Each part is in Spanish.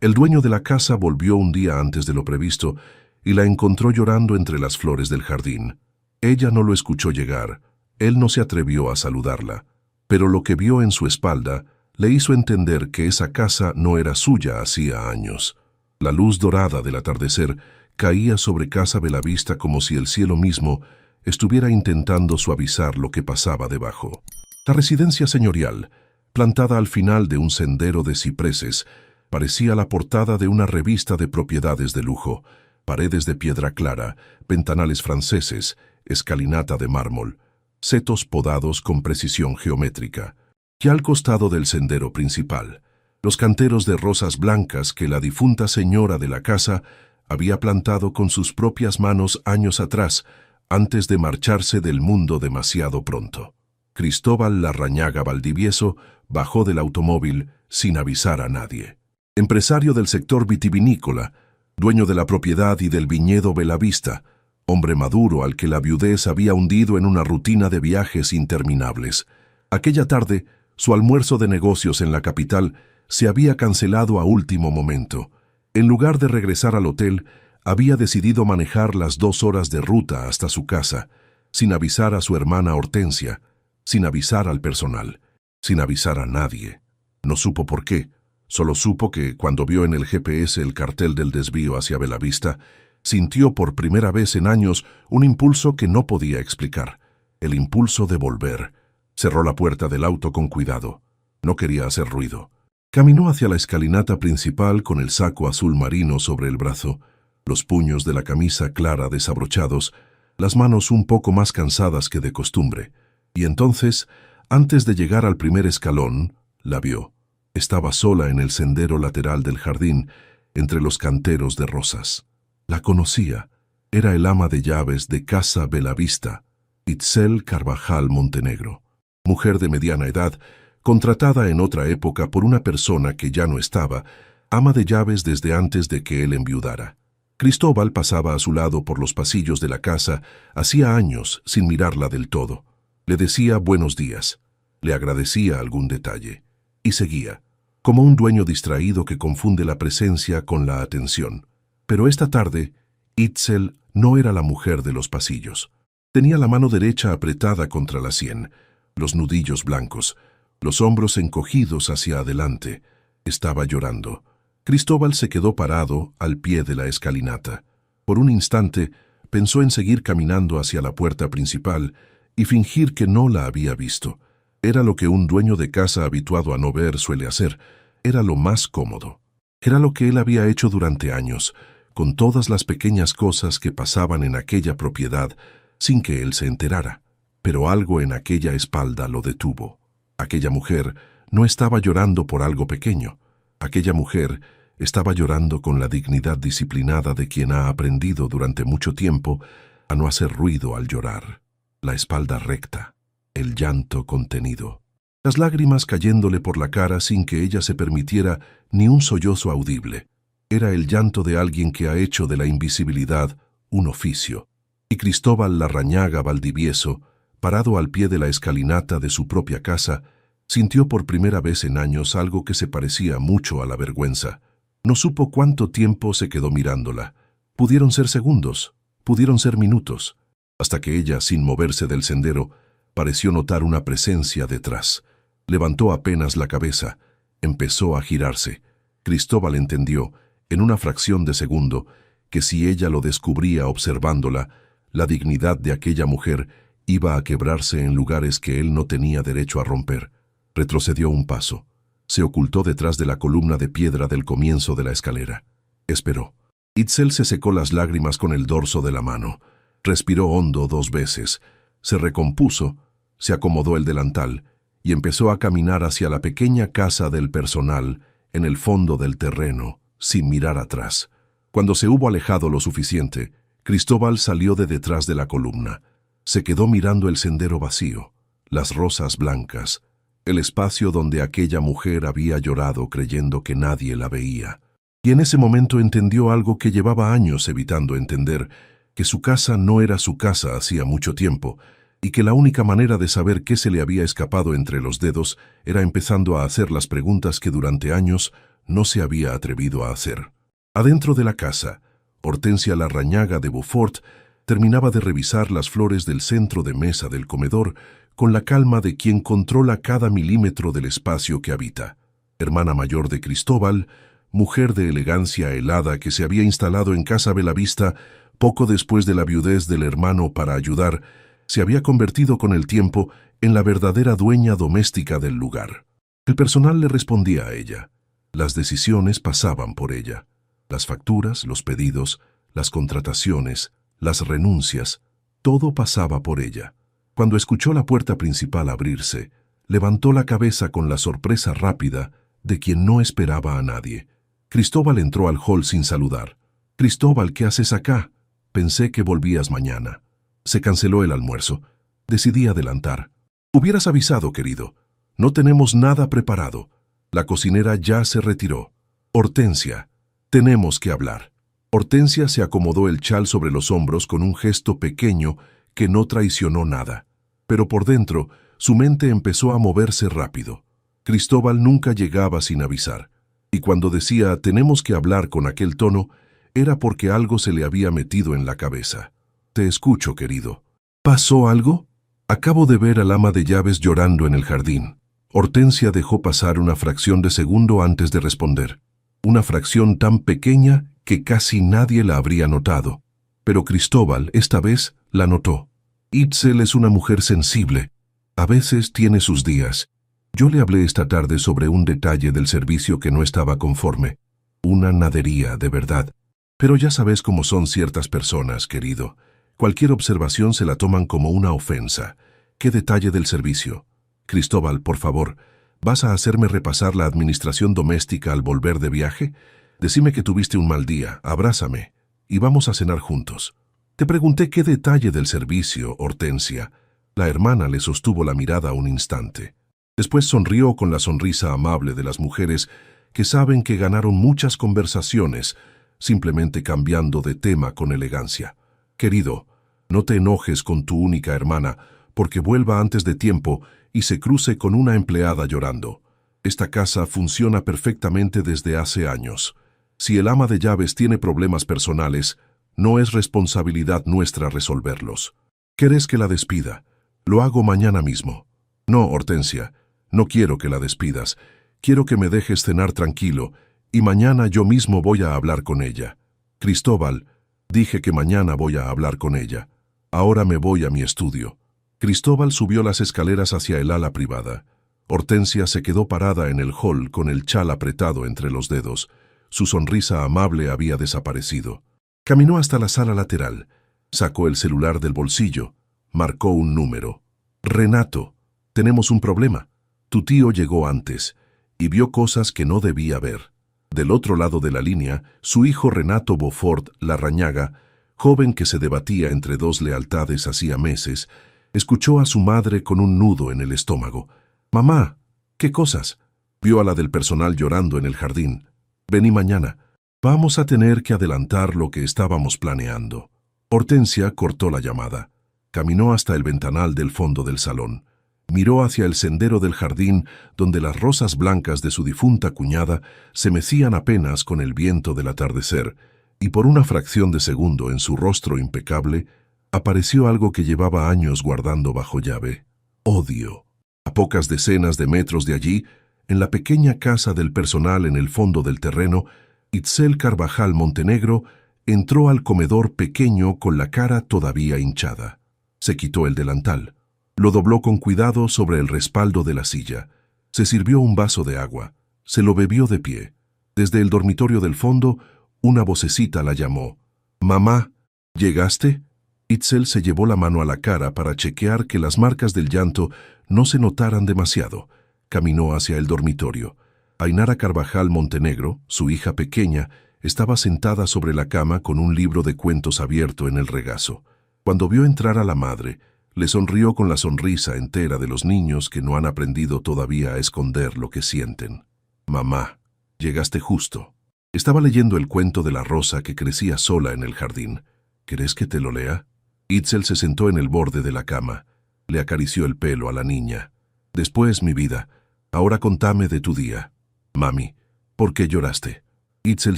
El dueño de la casa volvió un día antes de lo previsto y la encontró llorando entre las flores del jardín. Ella no lo escuchó llegar, él no se atrevió a saludarla, pero lo que vio en su espalda le hizo entender que esa casa no era suya hacía años. La luz dorada del atardecer caía sobre Casa Belavista como si el cielo mismo estuviera intentando suavizar lo que pasaba debajo. La residencia señorial, plantada al final de un sendero de cipreses, parecía la portada de una revista de propiedades de lujo: paredes de piedra clara, ventanales franceses, escalinata de mármol, setos podados con precisión geométrica. Y al costado del sendero principal, los canteros de rosas blancas que la difunta señora de la casa había plantado con sus propias manos años atrás, antes de marcharse del mundo demasiado pronto. Cristóbal Larrañaga Valdivieso bajó del automóvil sin avisar a nadie. Empresario del sector vitivinícola, dueño de la propiedad y del viñedo Belavista, hombre maduro al que la viudez había hundido en una rutina de viajes interminables. Aquella tarde, su almuerzo de negocios en la capital se había cancelado a último momento. En lugar de regresar al hotel, había decidido manejar las 2 horas de ruta hasta su casa, sin avisar a su hermana Hortensia, sin avisar al personal, sin avisar a nadie. No supo por qué, solo supo que cuando vio en el GPS el cartel del desvío hacia Belavista, sintió por primera vez en años un impulso que no podía explicar, el impulso de volver. Cerró la puerta del auto con cuidado. No quería hacer ruido. Caminó hacia la escalinata principal con el saco azul marino sobre el brazo, los puños de la camisa clara desabrochados, las manos un poco más cansadas que de costumbre. Y entonces, antes de llegar al primer escalón, la vio. Estaba sola en el sendero lateral del jardín, entre los canteros de rosas. La conocía. Era el ama de llaves de Casa Belavista, Itzel Carvajal Montenegro. Mujer de mediana edad, contratada en otra época por una persona que ya no estaba, ama de llaves desde antes de que él enviudara. Cristóbal pasaba a su lado por los pasillos de la casa hacía años sin mirarla del todo. Le decía buenos días, le agradecía algún detalle, y seguía, como un dueño distraído que confunde la presencia con la atención. Pero esta tarde, Itzel no era la mujer de los pasillos. Tenía la mano derecha apretada contra la sien, los nudillos blancos, los hombros encogidos hacia adelante. Estaba llorando. Cristóbal se quedó parado al pie de la escalinata. Por un instante pensó en seguir caminando hacia la puerta principal y fingir que no la había visto. Era lo que un dueño de casa habituado a no ver suele hacer. Era lo más cómodo. Era lo que él había hecho durante años, con todas las pequeñas cosas que pasaban en aquella propiedad sin que él se enterara. Pero algo en aquella espalda lo detuvo. Aquella mujer no estaba llorando por algo pequeño. Aquella mujer estaba llorando con la dignidad disciplinada de quien ha aprendido durante mucho tiempo a no hacer ruido al llorar. La espalda recta, el llanto contenido, las lágrimas cayéndole por la cara sin que ella se permitiera ni un sollozo audible. Era el llanto de alguien que ha hecho de la invisibilidad un oficio. Y Cristóbal Larrañaga Valdivieso, parado al pie de la escalinata de su propia casa, sintió por primera vez en años algo que se parecía mucho a la vergüenza. No supo cuánto tiempo se quedó mirándola. Pudieron ser segundos, pudieron ser minutos, hasta que ella, sin moverse del sendero, pareció notar una presencia detrás. Levantó apenas la cabeza, empezó a girarse. Cristóbal entendió, en una fracción de segundo, que si ella lo descubría observándola, la dignidad de aquella mujer iba a quebrarse en lugares que él no tenía derecho a romper. Retrocedió un paso. Se ocultó detrás de la columna de piedra del comienzo de la escalera. Esperó. Itzel se secó las lágrimas con el dorso de la mano. Respiró hondo 2 veces. Se recompuso, se acomodó el delantal y empezó a caminar hacia la pequeña casa del personal en el fondo del terreno, sin mirar atrás. Cuando se hubo alejado lo suficiente, Cristóbal salió de detrás de la columna. Se quedó mirando el sendero vacío, las rosas blancas, el espacio donde aquella mujer había llorado creyendo que nadie la veía. Y en ese momento entendió algo que llevaba años evitando entender, que su casa no era su casa hacía mucho tiempo, y que la única manera de saber qué se le había escapado entre los dedos era empezando a hacer las preguntas que durante años no se había atrevido a hacer. Adentro de la casa, Hortensia Larrañaga de Beaufort terminaba de revisar las flores del centro de mesa del comedor con la calma de quien controla cada milímetro del espacio que habita. Hermana mayor de Cristóbal, mujer de elegancia helada que se había instalado en Casa Belavista poco después de la viudez del hermano para ayudar, se había convertido con el tiempo en la verdadera dueña doméstica del lugar. El personal le respondía a ella. Las decisiones pasaban por ella. Las facturas, los pedidos, las contrataciones, las renuncias, todo pasaba por ella. Cuando escuchó la puerta principal abrirse, levantó la cabeza con la sorpresa rápida de quien no esperaba a nadie. Cristóbal entró al hall sin saludar. «Cristóbal, ¿qué haces acá? Pensé que volvías mañana». Se canceló el almuerzo. Decidí adelantar. «Hubieras avisado, querido. No tenemos nada preparado. La cocinera ya se retiró. Hortensia, tenemos que hablar». Hortensia se acomodó el chal sobre los hombros con un gesto pequeño que no traicionó nada. Pero por dentro, su mente empezó a moverse rápido. Cristóbal nunca llegaba sin avisar. Y cuando decía «tenemos que hablar» con aquel tono, era porque algo se le había metido en la cabeza. «Te escucho, querido». «¿Pasó algo?» «Acabo de ver al ama de llaves llorando en el jardín». Hortensia dejó pasar una fracción de segundo antes de responder. Una fracción tan pequeña que casi nadie la habría notado. Pero Cristóbal, esta vez, la notó. Itzel es una mujer sensible. A veces tiene sus días. Yo le hablé esta tarde sobre un detalle del servicio que no estaba conforme. Una nadería, de verdad. Pero ya sabes cómo son ciertas personas, querido. Cualquier observación se la toman como una ofensa. ¿Qué detalle del servicio? Cristóbal, por favor, ¿vas a hacerme repasar la administración doméstica al volver de viaje? Decime que tuviste un mal día, abrázame, y vamos a cenar juntos. Te pregunté qué detalle del servicio, Hortensia. La hermana le sostuvo la mirada un instante. Después sonrió con la sonrisa amable de las mujeres que saben que ganaron muchas conversaciones, simplemente cambiando de tema con elegancia. Querido, no te enojes con tu única hermana, porque vuelva antes de tiempo y se cruce con una empleada llorando. Esta casa funciona perfectamente desde hace años. Si el ama de llaves tiene problemas personales, no es responsabilidad nuestra resolverlos. ¿Querés que la despida? Lo hago mañana mismo. No, Hortensia, no quiero que la despidas. Quiero que me dejes cenar tranquilo y mañana yo mismo voy a hablar con ella. Cristóbal, dije que mañana voy a hablar con ella. Ahora me voy a mi estudio. Cristóbal subió las escaleras hacia el ala privada. Hortensia se quedó parada en el hall con el chal apretado entre los dedos. Su sonrisa amable había desaparecido. Caminó hasta la sala lateral. Sacó el celular del bolsillo. Marcó un número. «Renato, tenemos un problema. Tu tío llegó antes y vio cosas que no debía ver». Del otro lado de la línea, su hijo Renato Beaufort Larrañaga, joven que se debatía entre dos lealtades hacía meses, escuchó a su madre con un nudo en el estómago. «Mamá, ¿qué cosas?» Vio a la del personal llorando en el jardín. «Vení mañana. Vamos a tener que adelantar lo que estábamos planeando». Hortensia cortó la llamada. Caminó hasta el ventanal del fondo del salón. Miró hacia el sendero del jardín donde las rosas blancas de su difunta cuñada se mecían apenas con el viento del atardecer, y por una fracción de segundo en su rostro impecable apareció algo que llevaba años guardando bajo llave: odio. A pocas decenas de metros de allí, en la pequeña casa del personal en el fondo del terreno, Itzel Carvajal Montenegro entró al comedor pequeño con la cara todavía hinchada. Se quitó el delantal. Lo dobló con cuidado sobre el respaldo de la silla. Se sirvió un vaso de agua. Se lo bebió de pie. Desde el dormitorio del fondo, una vocecita la llamó. «Mamá, ¿llegaste?» Itzel se llevó la mano a la cara para chequear que las marcas del llanto no se notaran demasiado. Caminó hacia el dormitorio. Ainara Carvajal Montenegro, su hija pequeña, estaba sentada sobre la cama con un libro de cuentos abierto en el regazo. Cuando vio entrar a la madre, le sonrió con la sonrisa entera de los niños que no han aprendido todavía a esconder lo que sienten. «Mamá, llegaste justo». Estaba leyendo el cuento de la rosa que crecía sola en el jardín. ¿Querés que te lo lea? Itzel se sentó en el borde de la cama. Le acarició el pelo a la niña. «Después, mi vida, ahora contame de tu día». «Mami, ¿Por qué lloraste? Itzel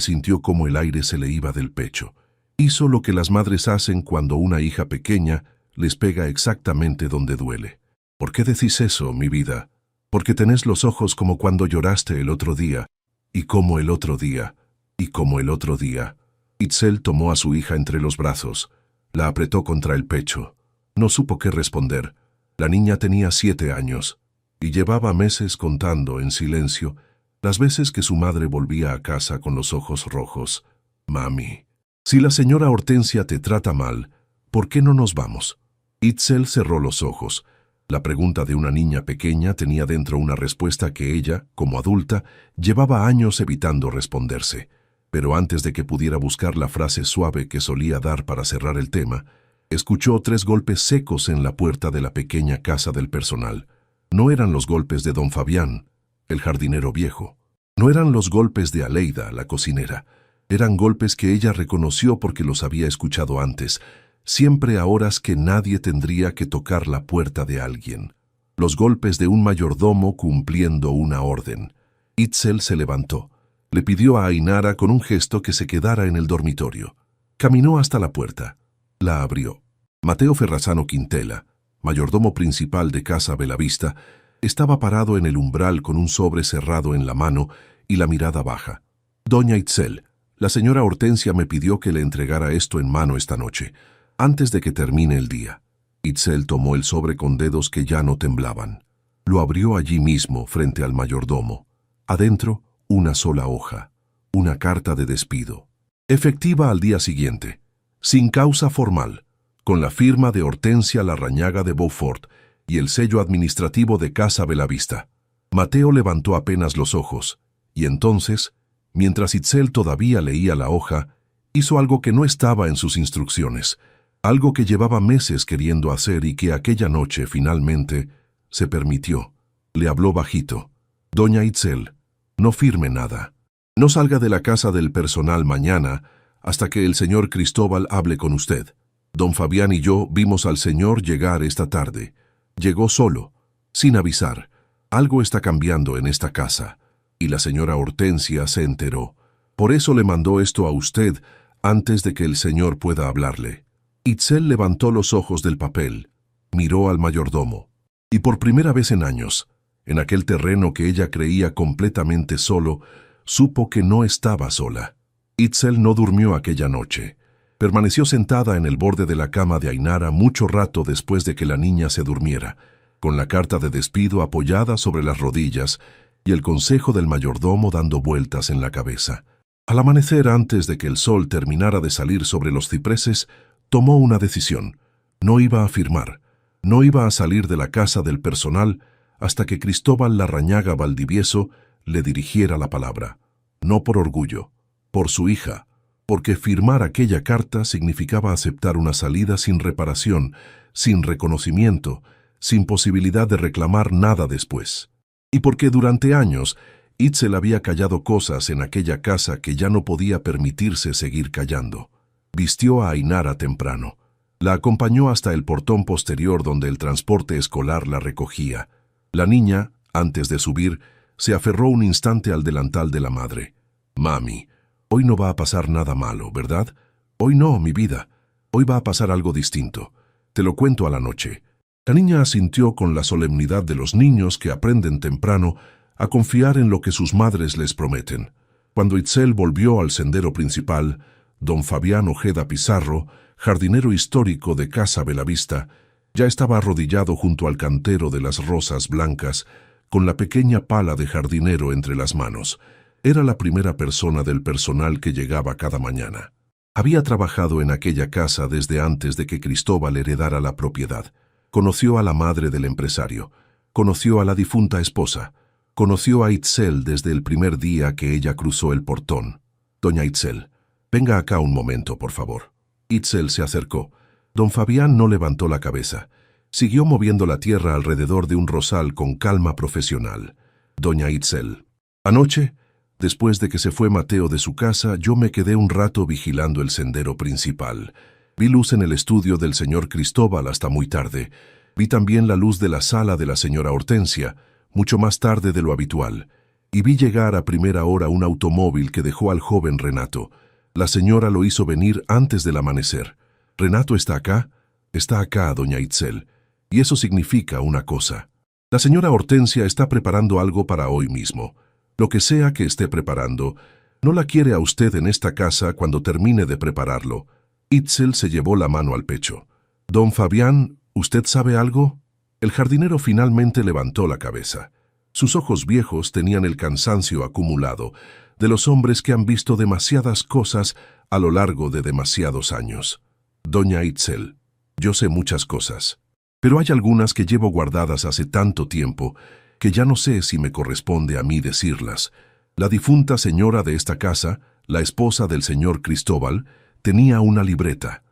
sintió como el aire se le iba del pecho. Hizo lo que las madres hacen cuando una hija pequeña les pega exactamente donde duele. ¿Por qué decís eso, mi vida? Porque tenés los ojos como cuando lloraste el otro día, y como el otro día, y como el otro día. Itzel tomó a su hija entre los brazos, la apretó contra el pecho. No supo qué responder. La niña tenía 7 años, y llevaba meses contando en silencio las veces que su madre volvía a casa con los ojos rojos. Mami, si la señora Hortensia te trata mal, ¿por qué no nos vamos? Itzel cerró los ojos. La pregunta de una niña pequeña tenía dentro una respuesta que ella, como adulta, llevaba años evitando responderse. Pero antes de que pudiera buscar la frase suave que solía dar para cerrar el tema, escuchó 3 golpes secos en la puerta de la pequeña casa del personal. No eran los golpes de don Fabián, el jardinero viejo. No eran los golpes de Aleida, la cocinera. Eran golpes que ella reconoció porque los había escuchado antes, siempre a horas que nadie tendría que tocar la puerta de alguien. Los golpes de un mayordomo cumpliendo una orden. Itzel se levantó. Le pidió a Ainara con un gesto que se quedara en el dormitorio. Caminó hasta la puerta. La abrió. Mateo Ferrazano Quintela, mayordomo principal de Casa Belavista, estaba parado en el umbral con un sobre cerrado en la mano y la mirada baja. Doña Itzel, la señora Hortensia me pidió que le entregara esto en mano esta noche, antes de que termine el día. Itzel tomó el sobre con dedos que ya no temblaban. Lo abrió allí mismo, frente al mayordomo. Adentro, una sola hoja, una carta de despido. Efectiva al día siguiente, sin causa formal, con la firma de Hortensia Larrañaga de Beaufort y el sello administrativo de Casa Belavista. Mateo levantó apenas los ojos, y entonces, mientras Itzel todavía leía la hoja, hizo algo que no estaba en sus instrucciones, algo que llevaba meses queriendo hacer y que aquella noche, finalmente, se permitió. Le habló bajito. Doña Itzel, no firme nada. No salga de la casa del personal mañana hasta que el señor Cristóbal hable con usted. Don Fabián y yo vimos al señor llegar esta tarde. Llegó solo, sin avisar. Algo está cambiando en esta casa. Y la señora Hortensia se enteró. Por eso le mandó esto a usted antes de que el señor pueda hablarle. Itzel levantó los ojos del papel, miró al mayordomo. Y por primera vez en años, en aquel terreno que ella creía completamente solo, supo que no estaba sola. Itzel no durmió aquella noche. Permaneció sentada en el borde de la cama de Ainara mucho rato después de que la niña se durmiera, con la carta de despido apoyada sobre las rodillas y el consejo del mayordomo dando vueltas en la cabeza. Al amanecer, antes de que el sol terminara de salir sobre los cipreses, tomó una decisión. No iba a firmar, no iba a salir de la casa del personal hasta que Cristóbal Larrañaga Valdivieso le dirigiera la palabra. No por orgullo, por su hija, porque firmar aquella carta significaba aceptar una salida sin reparación, sin reconocimiento, sin posibilidad de reclamar nada después. Y porque durante años Itzel había callado cosas en aquella casa que ya no podía permitirse seguir callando. Vistió a Ainara temprano. La acompañó hasta el portón posterior donde el transporte escolar la recogía. La niña, antes de subir, se aferró un instante al delantal de la madre. Mami, hoy no va a pasar nada malo, ¿verdad? Hoy no, mi vida. Hoy va a pasar algo distinto. Te lo cuento a la noche. La niña asintió con la solemnidad de los niños que aprenden temprano a confiar en lo que sus madres les prometen. Cuando Itzel volvió al sendero principal, don Fabián Ojeda Pizarro, jardinero histórico de Casa Belavista, ya estaba arrodillado junto al cantero de las rosas blancas, con la pequeña pala de jardinero entre las manos. Era la primera persona del personal que llegaba cada mañana. Había trabajado en aquella casa desde antes de que Cristóbal heredara la propiedad. Conoció a la madre del empresario, conoció a la difunta esposa, conoció a Itzel desde el primer día que ella cruzó el portón. Doña Itzel, venga acá un momento, por favor. Itzel se acercó. Don Fabián no levantó la cabeza. Siguió moviendo la tierra alrededor de un rosal con calma profesional. Doña Itzel, anoche, después de que se fue Mateo de su casa, yo me quedé un rato vigilando el sendero principal. Vi luz en el estudio del señor Cristóbal hasta muy tarde. Vi también la luz de la sala de la señora Hortensia, mucho más tarde de lo habitual. y vi llegar a primera hora un automóvil que dejó al joven Renato. La señora lo hizo venir antes del amanecer. ¿Renato está acá? Está acá, doña Itzel. Y eso significa una cosa. La señora Hortensia está preparando algo para hoy mismo. Lo que sea que esté preparando, no la quiere a usted en esta casa cuando termine de prepararlo. Itzel se llevó la mano al pecho. Don Fabián, ¿usted sabe algo? El jardinero finalmente levantó la cabeza. Sus ojos viejos tenían el cansancio acumulado de los hombres que han visto demasiadas cosas a lo largo de demasiados años. Doña Itzel, yo sé muchas cosas, pero hay algunas que llevo guardadas hace tanto tiempo que ya no sé si me corresponde a mí decirlas. La difunta señora de esta casa, la esposa del señor Cristóbal, tenía una libreta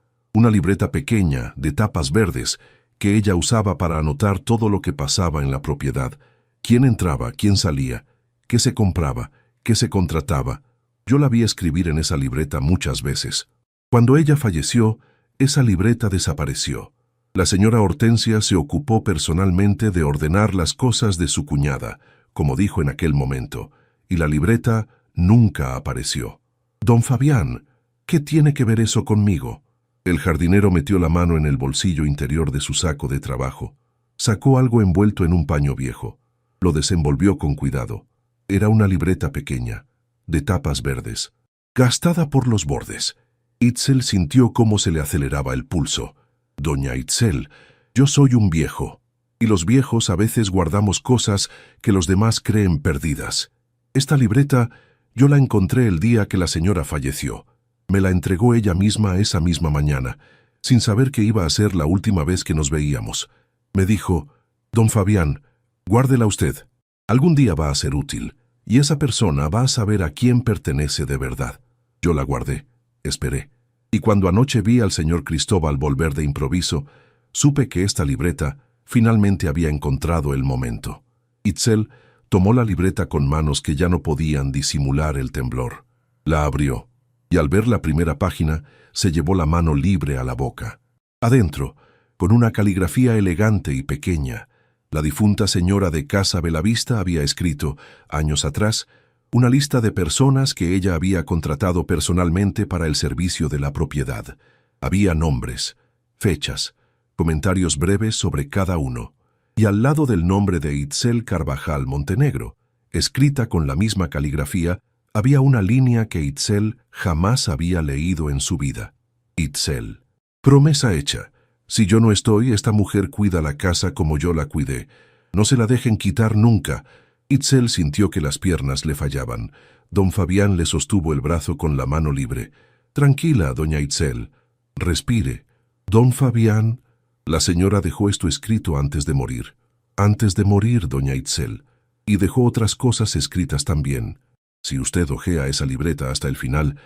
pequeña de tapas verdes que ella usaba para anotar todo lo que pasaba en la propiedad. Quién entraba, quién salía, qué se compraba, qué se contrataba. Yo la vi escribir en esa libreta muchas veces. Cuando ella falleció, esa libreta desapareció. La señora Hortensia se ocupó personalmente de ordenar las cosas de su cuñada, como dijo en aquel momento, y la libreta nunca apareció. Don Fabián, ¿qué tiene que ver eso conmigo? El jardinero metió la mano en el bolsillo interior de su saco de trabajo. Sacó algo envuelto en un paño viejo. Lo desenvolvió con cuidado. Era una libreta pequeña, de tapas verdes, gastada por los bordes. Itzel sintió cómo se le aceleraba el pulso. Doña Itzel, yo soy un viejo, y los viejos a veces guardamos cosas que los demás creen perdidas. Esta libreta yo la encontré el día que la señora falleció. Me la entregó ella misma esa misma mañana, sin saber que iba a ser la última vez que nos veíamos. Me dijo, Don Fabián, guárdela usted. Algún día va a ser útil, y esa persona va a saber a quién pertenece de verdad. Yo la guardé, esperé, y cuando anoche vi al señor Cristóbal volver de improviso, supe que esta libreta finalmente había encontrado el momento. Itzel tomó la libreta con manos que ya no podían disimular el temblor. La abrió, y al ver la primera página, se llevó la mano libre a la boca. Adentro, con una caligrafía elegante y pequeña, la difunta señora de Casa Belavista había escrito, años atrás, una lista de personas que ella había contratado personalmente para el servicio de la propiedad. Había nombres, fechas, comentarios breves sobre cada uno, y al lado del nombre de Itzel Carvajal Montenegro, escrita con la misma caligrafía, había una línea que Itzel jamás había leído en su vida. Itzel. Promesa hecha. Si yo no estoy, esta mujer cuida la casa como yo la cuidé. No se la dejen quitar nunca. Itzel sintió que las piernas le fallaban. Don Fabián le sostuvo el brazo con la mano libre. Tranquila, doña Itzel. Respire. Don Fabián. La señora dejó esto escrito antes de morir. Antes de morir, doña Itzel. Y dejó otras cosas escritas también. Si usted ojea esa libreta hasta el final,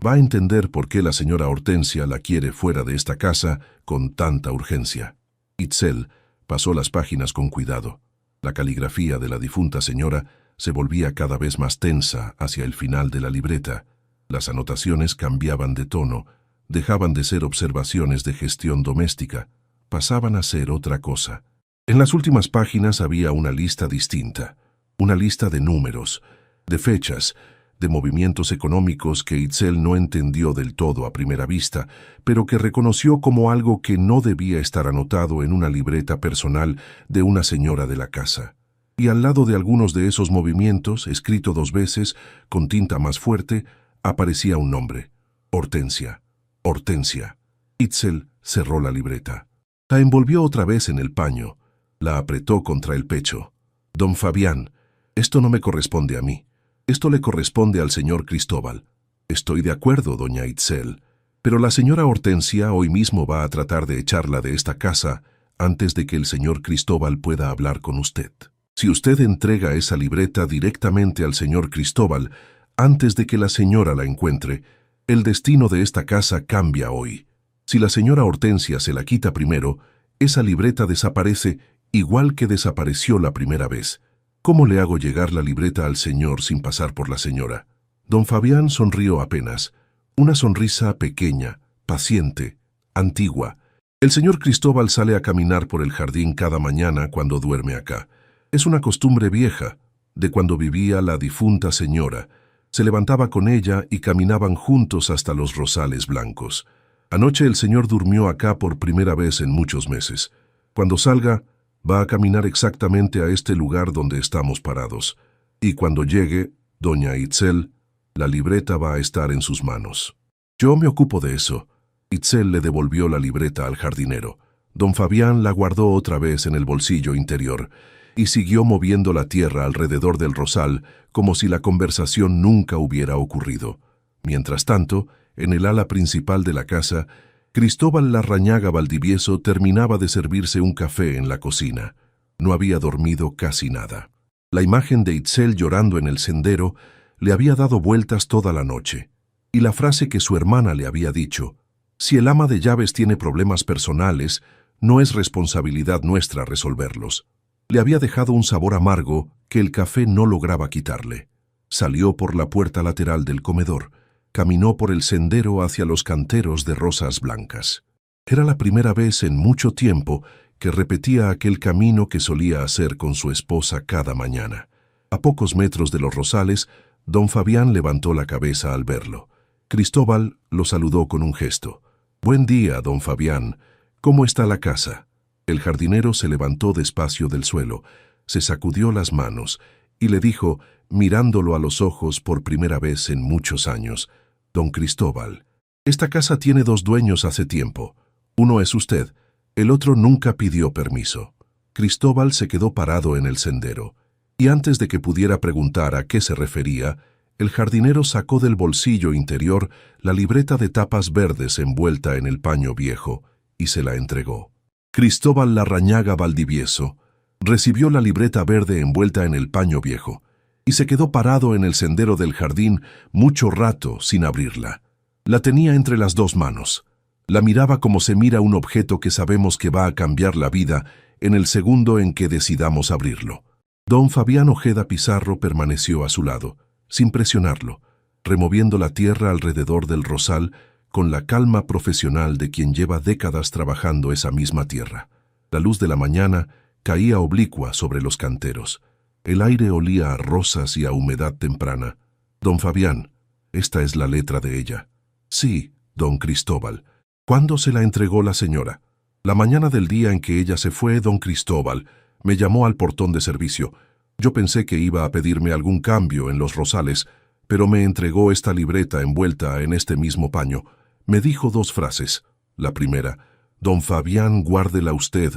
va a entender por qué la señora Hortensia la quiere fuera de esta casa con tanta urgencia. Itzel pasó las páginas con cuidado. La caligrafía de la difunta señora se volvía cada vez más tensa hacia el final de la libreta. Las anotaciones cambiaban de tono, dejaban de ser observaciones de gestión doméstica, pasaban a ser otra cosa. En las últimas páginas había una lista distinta, una lista de números, de fechas, de movimientos económicos que Itzel no entendió del todo a primera vista, pero que reconoció como algo que no debía estar anotado en una libreta personal de una señora de la casa. Y al lado de algunos de esos movimientos, escrito 2 veces, con tinta más fuerte, aparecía un nombre. Hortensia. Hortensia. Itzel cerró la libreta. La envolvió otra vez en el paño. La apretó contra el pecho. Don Fabián, esto no me corresponde a mí. Esto le corresponde al señor Cristóbal. Estoy de acuerdo, doña Itzel, pero la señora Hortensia hoy mismo va a tratar de echarla de esta casa antes de que el señor Cristóbal pueda hablar con usted. Si usted entrega esa libreta directamente al señor Cristóbal antes de que la señora la encuentre, el destino de esta casa cambia hoy. Si la señora Hortensia se la quita primero, esa libreta desaparece igual que desapareció la primera vez. ¿Cómo le hago llegar la libreta al señor sin pasar por la señora? Don Fabián sonrió apenas, una sonrisa pequeña, paciente, antigua. El señor Cristóbal sale a caminar por el jardín cada mañana cuando duerme acá. Es una costumbre vieja, de cuando vivía la difunta señora. Se levantaba con ella y caminaban juntos hasta los rosales blancos. Anoche el señor durmió acá por primera vez en muchos meses. Cuando salga, va a caminar exactamente a este lugar donde estamos parados. Y cuando llegue, doña Itzel, la libreta va a estar en sus manos. Yo me ocupo de eso. Itzel le devolvió la libreta al jardinero. Don Fabián la guardó otra vez en el bolsillo interior y siguió moviendo la tierra alrededor del rosal como si la conversación nunca hubiera ocurrido. Mientras tanto, en el ala principal de la casa, Cristóbal Larrañaga Valdivieso terminaba de servirse un café en la cocina. No había dormido casi nada. La imagen de Itzel llorando en el sendero le había dado vueltas toda la noche, y la frase que su hermana le había dicho, «Si el ama de llaves tiene problemas personales, no es responsabilidad nuestra resolverlos», le había dejado un sabor amargo que el café no lograba quitarle. Salió por la puerta lateral del comedor, caminó por el sendero hacia los canteros de rosas blancas. Era la primera vez en mucho tiempo que repetía aquel camino que solía hacer con su esposa cada mañana. A pocos metros de los rosales, don Fabián levantó la cabeza al verlo. Cristóbal lo saludó con un gesto. «Buen día, don Fabián. ¿Cómo está la casa?» El jardinero se levantó despacio del suelo, se sacudió las manos y le dijo, mirándolo a los ojos por primera vez en muchos años, «Don Cristóbal, esta casa tiene 2 dueños hace tiempo. Uno es usted, el otro nunca pidió permiso». Cristóbal se quedó parado en el sendero, y antes de que pudiera preguntar a qué se refería, el jardinero sacó del bolsillo interior la libreta de tapas verdes envuelta en el paño viejo y se la entregó. Cristóbal Larrañaga Valdivieso recibió la libreta verde envuelta en el paño viejo y se quedó parado en el sendero del jardín mucho rato sin abrirla. La tenía entre las 2 manos. La miraba como se mira un objeto que sabemos que va a cambiar la vida en el segundo en que decidamos abrirlo. Don Fabián Ojeda Pizarro permaneció a su lado, sin presionarlo, removiendo la tierra alrededor del rosal con la calma profesional de quien lleva décadas trabajando esa misma tierra. La luz de la mañana caía oblicua sobre los canteros. El aire olía a rosas y a humedad temprana. «Don Fabián, esta es la letra de ella». «Sí, don Cristóbal». «¿Cuándo se la entregó la señora?» «La mañana del día en que ella se fue, don Cristóbal. Me llamó al portón de servicio. Yo pensé que iba a pedirme algún cambio en los rosales, pero me entregó esta libreta envuelta en este mismo paño. Me dijo 2 frases. La primera, «Don Fabián, guárdela usted.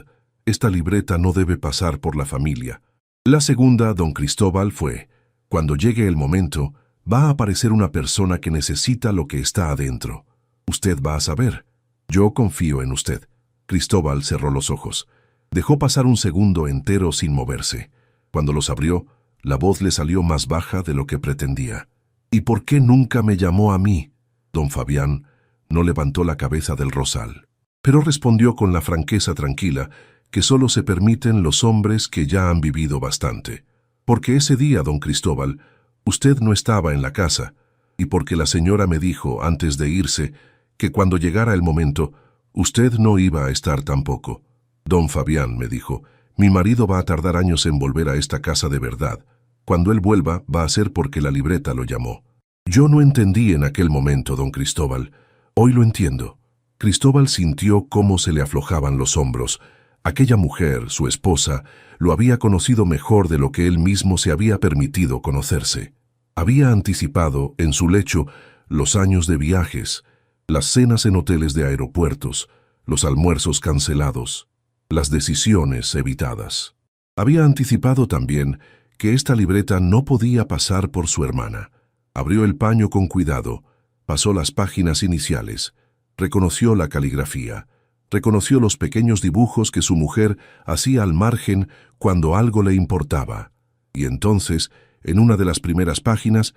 Esta libreta no debe pasar por la familia». La segunda, don Cristóbal, fue, «Cuando llegue el momento, va a aparecer una persona que necesita lo que está adentro. Usted va a saber. Yo confío en usted». Cristóbal cerró los ojos. Dejó pasar un segundo entero sin moverse. Cuando los abrió, la voz le salió más baja de lo que pretendía. «¿Y por qué nunca me llamó a mí?» Don Fabián no levantó la cabeza del rosal, pero respondió con la franqueza tranquila que solo se permiten los hombres que ya han vivido bastante. «Porque ese día, don Cristóbal, usted no estaba en la casa, y porque la señora me dijo, antes de irse, que cuando llegara el momento, usted no iba a estar tampoco. Don Fabián, me dijo, mi marido va a tardar años en volver a esta casa de verdad. Cuando él vuelva, va a ser porque la libreta lo llamó». Yo no entendí en aquel momento, don Cristóbal. Hoy lo entiendo. Cristóbal sintió cómo se le aflojaban los hombros. Aquella mujer, su esposa, lo había conocido mejor de lo que él mismo se había permitido conocerse. Había anticipado, en su lecho, los años de viajes, las cenas en hoteles de aeropuertos, los almuerzos cancelados, las decisiones evitadas. Había anticipado también que esta libreta no podía pasar por su hermana. Abrió el paño con cuidado, pasó las páginas iniciales, reconoció la caligrafía, reconoció los pequeños dibujos que su mujer hacía al margen cuando algo le importaba, y entonces, en una de las primeras páginas,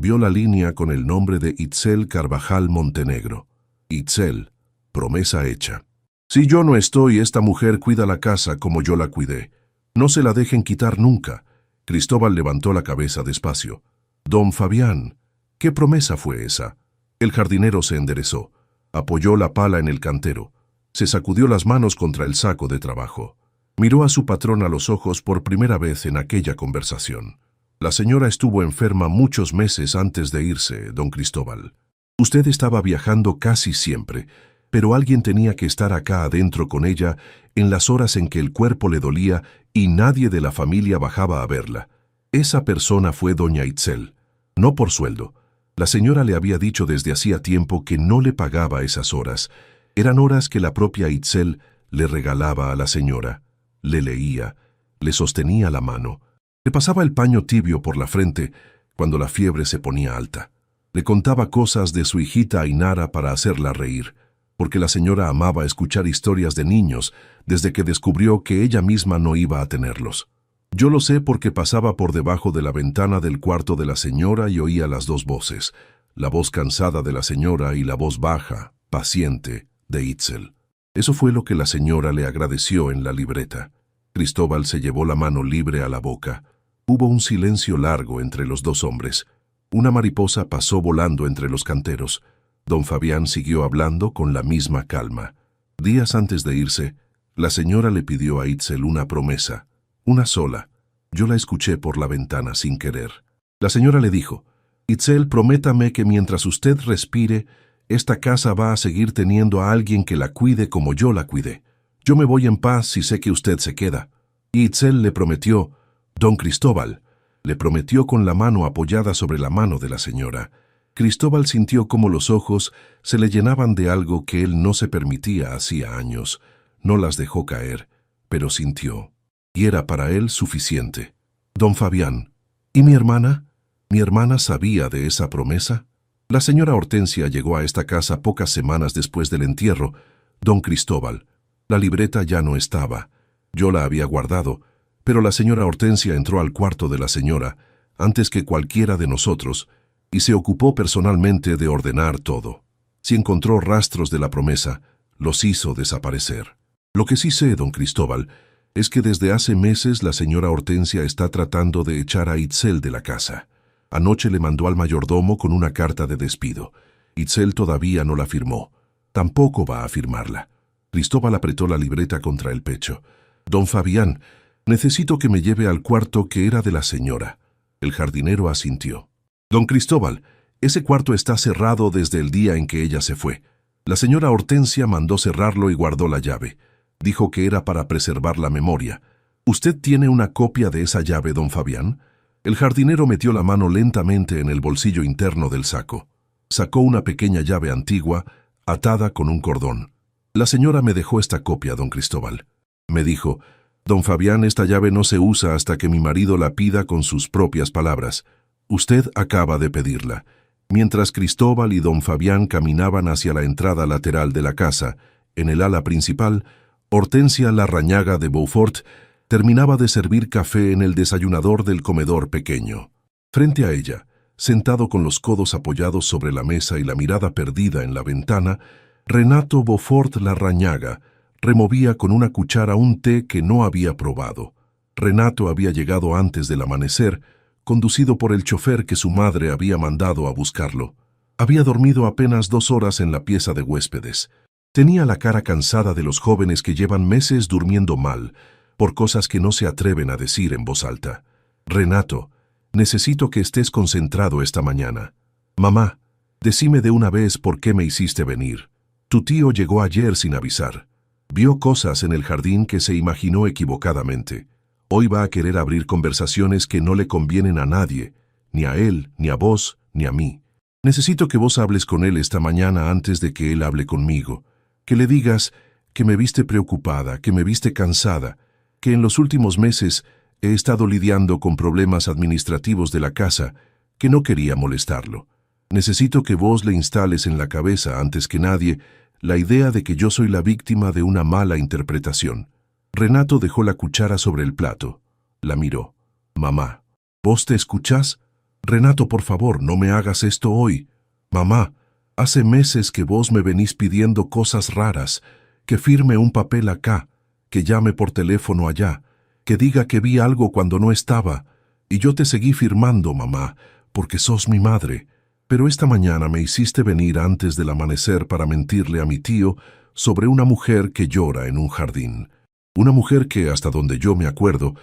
vio la línea con el nombre de Itzel Carvajal Montenegro. Itzel, promesa hecha. Si yo no estoy, esta mujer cuida la casa como yo la cuidé. No se la dejen quitar nunca. Cristóbal levantó la cabeza despacio. Don Fabián, ¿qué promesa fue esa? El jardinero se enderezó, apoyó la pala en el cantero, se sacudió las manos contra el saco de trabajo. Miró a su patrón a los ojos por primera vez en aquella conversación. La señora estuvo enferma muchos meses antes de irse, don Cristóbal. Usted estaba viajando casi siempre, pero alguien tenía que estar acá adentro con ella en las horas en que el cuerpo le dolía y nadie de la familia bajaba a verla. Esa persona fue doña Itzel. No por sueldo. La señora le había dicho desde hacía tiempo que no le pagaba esas horas. Eran horas que la propia Itzel le regalaba a la señora. Le leía, le sostenía la mano, le pasaba el paño tibio por la frente cuando la fiebre se ponía alta. Le contaba cosas de su hijita Ainara para hacerla reír, porque la señora amaba escuchar historias de niños desde que descubrió que ella misma no iba a tenerlos. Yo lo sé porque pasaba por debajo de la ventana del cuarto de la señora y oía las dos voces, la voz cansada de la señora y la voz baja, paciente, de Itzel. Eso fue lo que la señora le agradeció en la libreta. Cristóbal se llevó la mano libre a la boca. Hubo un silencio largo entre los dos hombres. Una mariposa pasó volando entre los canteros. Don Fabián siguió hablando con la misma calma. Días antes de irse, la señora le pidió a Itzel una promesa, una sola. Yo la escuché por la ventana sin querer. La señora le dijo, «Itzel, prométame que mientras usted respire, esta casa va a seguir teniendo a alguien que la cuide como yo la cuidé. Yo me voy en paz si sé que usted se queda». Y Itzel le prometió, «Don Cristóbal», le prometió con la mano apoyada sobre la mano de la señora. Cristóbal sintió como los ojos se le llenaban de algo que él no se permitía hacía años. No las dejó caer, pero sintió. Y era para él suficiente. Don Fabián, ¿y mi hermana? ¿Mi hermana sabía de esa promesa? La señora Hortensia llegó a esta casa pocas semanas después del entierro. Don Cristóbal, la libreta ya no estaba. Yo la había guardado, pero la señora Hortensia entró al cuarto de la señora, antes que cualquiera de nosotros, y se ocupó personalmente de ordenar todo. Si encontró rastros de la promesa, los hizo desaparecer. Lo que sí sé, don Cristóbal, es que desde hace meses la señora Hortensia está tratando de echar a Itzel de la casa. Anoche le mandó al mayordomo con una carta de despido. Itzel todavía no la firmó. Tampoco va a firmarla. Cristóbal apretó la libreta contra el pecho. Don Fabián, necesito que me lleve al cuarto que era de la señora. El jardinero asintió. Don Cristóbal, ese cuarto está cerrado desde el día en que ella se fue. La señora Hortensia mandó cerrarlo y guardó la llave. Dijo que era para preservar la memoria. ¿Usted tiene una copia de esa llave, don Fabián? El jardinero metió la mano lentamente en el bolsillo interno del saco. Sacó una pequeña llave antigua, atada con un cordón. La señora me dejó esta copia, don Cristóbal. Me dijo, don Fabián, esta llave no se usa hasta que mi marido la pida con sus propias palabras. Usted acaba de pedirla. Mientras Cristóbal y don Fabián caminaban hacia la entrada lateral de la casa, en el ala principal, Hortensia Larrañaga de Beaufort terminaba de servir café en el desayunador del comedor pequeño. Frente a ella, sentado con los codos apoyados sobre la mesa y la mirada perdida en la ventana, Renato Beaufort Larrañaga removía con una cuchara un té que no había probado. Renato había llegado antes del amanecer, conducido por el chofer que su madre había mandado a buscarlo. Había dormido apenas 2 horas en la pieza de huéspedes. Tenía la cara cansada de los jóvenes que llevan meses durmiendo mal, por cosas que no se atreven a decir en voz alta. Renato, necesito que estés concentrado esta mañana. Mamá, decime de una vez por qué me hiciste venir. Tu tío llegó ayer sin avisar. Vio cosas en el jardín que se imaginó equivocadamente. Hoy va a querer abrir conversaciones que no le convienen a nadie, ni a él, ni a vos, ni a mí. Necesito que vos hables con él esta mañana antes de que él hable conmigo. Que le digas que me viste preocupada, que me viste cansada, que en los últimos meses he estado lidiando con problemas administrativos de la casa, que no quería molestarlo. Necesito que vos le instales en la cabeza, antes que nadie, la idea de que yo soy la víctima de una mala interpretación. Renato dejó la cuchara sobre el plato. La miró. Mamá, ¿vos te escuchás? Renato, por favor, no me hagas esto hoy. Mamá, hace meses que vos me venís pidiendo cosas raras, que firme un papel acá, que llame por teléfono allá, que diga que vi algo cuando no estaba, y yo te seguí firmando, mamá, porque sos mi madre. Pero esta mañana me hiciste venir antes del amanecer para mentirle a mi tío sobre una mujer que llora en un jardín. Una mujer que, hasta donde yo me acuerdo,